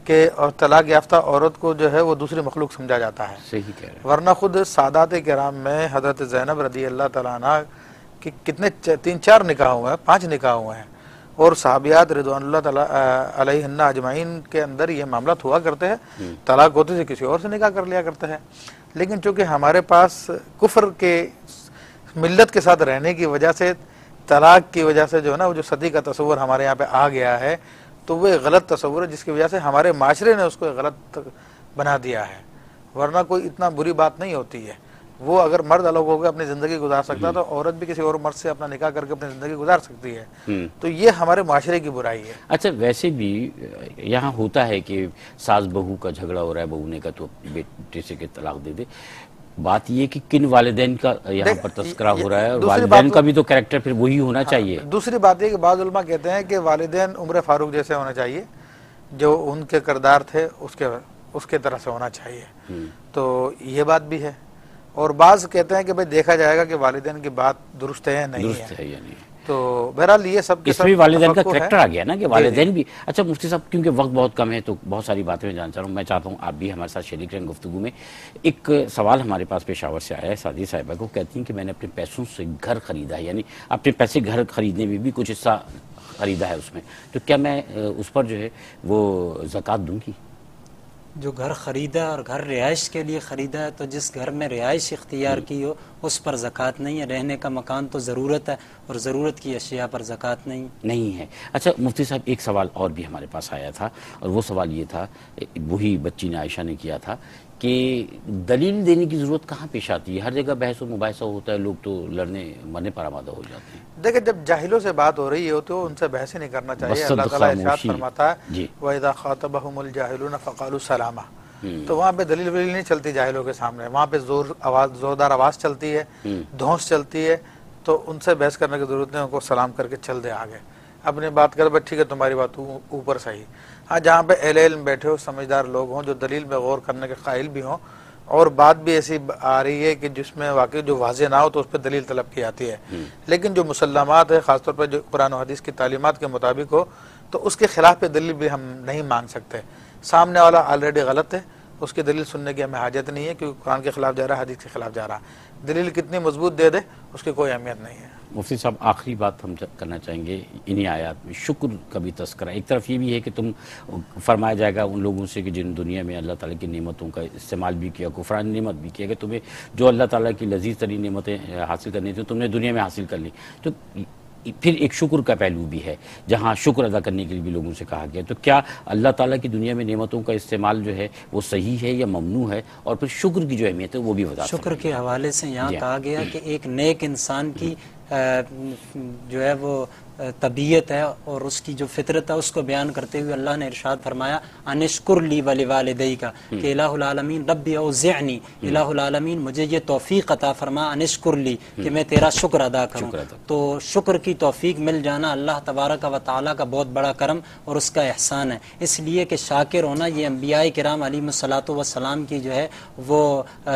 کہ اور طلاق یافتہ عورت کو جو ہے وہ دوسری مخلوق سمجھا جاتا ہے۔ صحیح کہہ رہے ہیں۔ ورنہ خود سادات کرام میں حضرت زینب رضی اللہ تعالیٰ عنہ کی کتنے 3-4 نکاح ہوئے ہیں، 5 نکاح ہوئے ہیں، اور صحابیات رضوان اللہ تعالیٰ علیہن اجمعین کے اندر یہ معاملات ہوا کرتے ہیں، طلاق ہوتے سے کسی اور سے نکاح کر لیا کرتے ہیں۔ لیکن چونکہ ہمارے پاس کفر کے ملت کے ساتھ رہنے کی وجہ سے، طلاق کی وجہ سے جو ہے نا وہ جو صدی کا تصور ہمارے یہاں پہ آ گیا ہے، تو وہ ایک غلط تصور ہے جس کی وجہ سے ہمارے معاشرے نے اس کو غلط بنا دیا ہے۔ ورنہ کوئی اتنا بری بات نہیں ہوتی ہے۔ وہ اگر مرد الگ ہو کے اپنی زندگی گزار سکتا تو عورت بھی کسی اور مرد سے اپنا نکاح کر کے اپنی زندگی گزار سکتی ہے۔ تو یہ ہمارے معاشرے کی برائی ہے۔ اچھا ویسے بھی یہاں ہوتا ہے کہ ساس بہو کا جھگڑا ہو رہا ہے، بہو نے کہا تو بیٹے سے کہ طلاق دے دے۔ بات یہ کہ کن والدین کا یہاں پر تذکرہ ہو رہا ہے، اور والدین کا بھی تو کریکٹر پھر وہی ہونا چاہیے۔ دوسری بات یہ کہ بعض علماء کہتے ہیں کہ والدین عمر فاروق جیسے ہونا چاہیے، جو ان کے کردار تھے اس کے طرح سے ہونا چاہیے، تو یہ بات بھی ہے۔ اور بعض کہتے ہیں کہ بھئی دیکھا جائے گا کہ والدین کی بات درست ہے نہیں ہے، تو بہرحال یہ سب اس میں والدین کا کریکٹر آ گیا نا کہ والدین بھی۔ اچھا مفتی صاحب کیونکہ وقت بہت کم ہے تو بہت ساری باتیں میں جاننا چاہ رہا ہوں، میں چاہتا ہوں آپ بھی ہمارے ساتھ شریک رہیں گفتگو میں۔ ایک سوال ہمارے پاس پشاور سے آیا ہے، سعدی صاحبہ کو کہتی ہیں کہ میں نے اپنے پیسوں سے گھر خریدا ہے، یعنی اپنے پیسے گھر خریدنے میں بھی کچھ حصہ خریدا ہے اس میں، تو کیا میں اس پر جو ہے وہ زکوٰۃ دوں گی؟ جو گھر خریدا اور گھر رہائش کے لیے خریدا ہے، تو جس گھر میں رہائش اختیار کی ہو اس پر زکوٰۃ نہیں ہے۔ رہنے کا مکان تو ضرورت ہے، اور ضرورت کی اشیاء پر زکوٰۃ نہیں ہے۔ اچھا مفتی صاحب ایک سوال اور بھی ہمارے پاس آیا تھا، اور وہ سوال یہ تھا، وہی بچی نے عائشہ نے کیا تھا کہ دلیل دینے کی ضرورت کہاں پیش آتی ہے؟ ہر جگہ بحث و مباحثہ ہوتا ہے، لوگ تو لڑنے مرنے پر آمادہ ہو جاتے ہیں۔ دیکھیں جب جاہلوں سے بات ہو رہی ہے تو ان سے بحث ہی نہیں کرنا چاہیے۔ اللہ تعالیٰ ارشاد فرماتا ہے وَإِذَا خَاطَبَهُمُ الْجَاهِلُونَ فَقَالُوا سَلَامًا، تو وہاں پہ دلیل ولیل نہیں چلتی جاہلوں کے سامنے، وہاں پہ زوردار آواز چلتی ہے، دھونس چلتی ہے، تو ان سے بحث کرنے کی ضرورت نہیں، ان کو سلام کر کے چل دے آگے، اپنی بات کر بس ٹھیک ہے تمہاری بات اوپر صحیح۔ ہاں جہاں پہ اہل علم بیٹھے ہو، سمجھدار لوگ ہوں، جو دلیل میں غور کرنے کے قائل بھی ہوں، اور بات بھی ایسی آ رہی ہے کہ جس میں واقعی جو واضح نہ ہو تو اس پہ دلیل طلب کی جاتی ہے، لیکن جو مسلمات ہے خاص طور پر جو قرآن و حدیث کی تعلیمات کے مطابق ہو تو اس کے خلاف پہ دلیل بھی ہم نہیں مانگ سکتے۔ سامنے والا آلریڈی غلط ہے، اس کی دلیل سننے کی ہمیں حاجت نہیں ہے، کیونکہ قرآن کے خلاف جا رہا ہے، حدیث کے خلاف جا رہا ہے، دلیل کتنی مضبوط دے دے اس کی کوئی اہمیت نہیں ہے۔ مفتی صاحب آخری بات ہم کرنا چاہیں گے انہی آیات میں شکر کا بھی تذکرہ۔ ایک طرف یہ بھی ہے کہ تم فرمایا جائے گا ان لوگوں سے کہ جن دنیا میں اللہ تعالیٰ کی نعمتوں کا استعمال بھی کیا، کفران نعمت بھی کیا، کہ تمہیں جو اللہ تعالیٰ کی لذیذ ترین نعمتیں حاصل کرنی تھیں تم نے دنیا میں حاصل کر لی، تو پھر ایک شکر کا پہلو بھی ہے جہاں شکر ادا کرنے کے لیے بھی لوگوں سے کہا گیا۔ تو کیا اللہ تعالیٰ کی دنیا میں نعمتوں کا استعمال جو ہے وہ صحیح ہے یا ممنوع ہے، اور پھر شکر کی جو اہمیت ہے وہ بھی وضاحت شکر کے حوالے سے یہاں کہا گیا کہ ایک نیک انسان کی جو ہے وہ طبیعت ہے اور اس کی جو فطرت ہے اس کو بیان کرتے ہوئے اللہ نے ارشاد فرمایا انشکر لی ولوالدی کا کہ الہ العالمین ربی اوزعنی، الہ العالمین مجھے یہ توفیق عطا فرما انشکر لی کہ میں تیرا شکر ادا کروں۔ تو شکر کی توفیق مل جانا اللہ تبارک و تعالیٰ کا بہت بڑا کرم اور اس کا احسان ہے، اس لیے کہ شاکر ہونا یہ انبیاء کرام علیہم الصلاۃ والسلام کی جو ہے وہ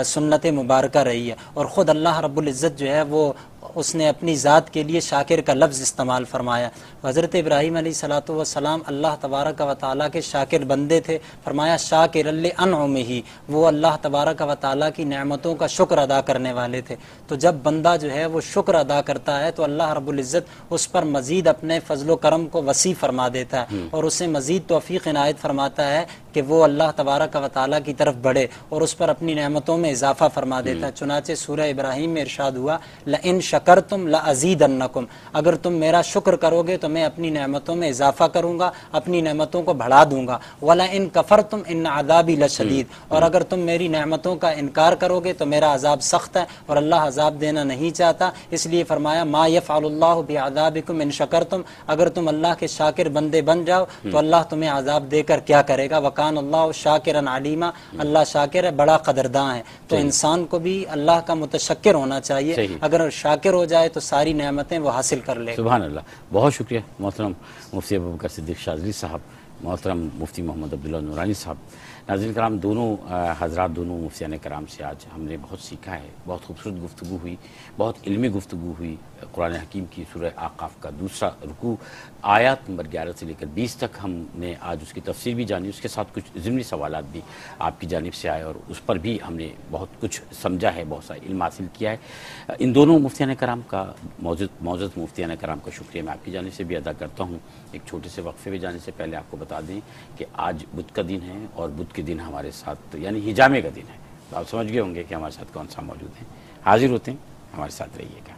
سنت مبارکہ رہی ہے، اور خود اللہ رب العزت جو ہے وہ اس نے اپنی ذات کے لیے شاکر کا لفظ استعمال فرمایا۔ حضرت ابراہیم علیہ الصلاۃ والسلام اللہ تبارک و تعالیٰ کے شاکر بندے تھے، فرمایا شاکر لانعمہ، وہ اللہ تبارک و تعالیٰ کی نعمتوں کا شکر ادا کرنے والے تھے۔ تو جب بندہ جو ہے وہ شکر ادا کرتا ہے تو اللہ رب العزت اس پر مزید اپنے فضل و کرم کو وسیع فرما دیتا ہے اور اسے مزید توفیق عنایت فرماتا ہے کہ وہ اللہ تبارک و تعالیٰ کی طرف بڑھے اور اس پر اپنی نعمتوں میں اضافہ فرما دیتا ہے۔ چنانچہ سورہ ابراہیم میں ارشاد ہوا لئن شکرتم لازیدنکم، اگر تم میرا شکر کرو گے تو میں اپنی نعمتوں میں اضافہ کروں گا، اپنی نعمتوں کو بڑھا دوں گا، ولئن کفرتم ان عذابی لشدید، اور اگر تم میری نعمتوں کا انکار کرو گے تو میرا عذاب سخت ہے اور اللہ عذاب دینا نہیں چاہتا، اس لیے فرمایا ما یفعل اللہ بعذابکم ان شکرتم، اگر تم اللہ کے شاکر بندے بن جاؤ تو اللہ تمہیں عذاب دے کر کیا کرے گا، وکان اللہ شاکرا علیما، اللہ شاکر ہے بڑا قدرداں ہے۔ تو انسان کو بھی اللہ کا متشکر ہونا چاہیے، اگر شاکر ہو جائے تو ساری نعمتیں وہ حاصل کر لے۔ سبحان اللہ، بہت شکریہ محترم مفتی ابوبکر صدیق شاذلی صاحب، محترم مفتی محمد عبداللہ نورانی صاحب۔ ناظرین کرام، دونوں حضرات، دونوں مفتیان کرام سے آج ہم نے بہت سیکھا ہے، بہت خوبصورت گفتگو ہوئی، بہت علمی گفتگو ہوئی۔ قرآن حکیم کی سورہ اعقاف کا دوسرا رکوع آیات نمبر 11 سے لے کر 20 تک ہم نے آج اس کی تفسیر بھی جانی، اس کے ساتھ کچھ ضمنی سوالات بھی آپ کی جانب سے آئے اور اس پر بھی ہم نے بہت کچھ سمجھا ہے، بہت سارا علم حاصل کیا ہے۔ ان دونوں مفتیان کرام کا، معزز مفتیان کرام کا شکریہ میں آپ کی جانب سے بھی ادا کرتا ہوں۔ ایک چھوٹے سے وقفے میں جانے سے پہلے آپ کو بتا دیں کہ آج بدھ کا دن ہے اور بدھ کے دن ہمارے ساتھ یعنی حجامے کا دن ہے، تو آپ سمجھ گئے ہوں گے کہ ہمارے ساتھ کون سا موجود ہے۔ حاضر ہوتے ہیں، ہمارے ساتھ رہیے گا۔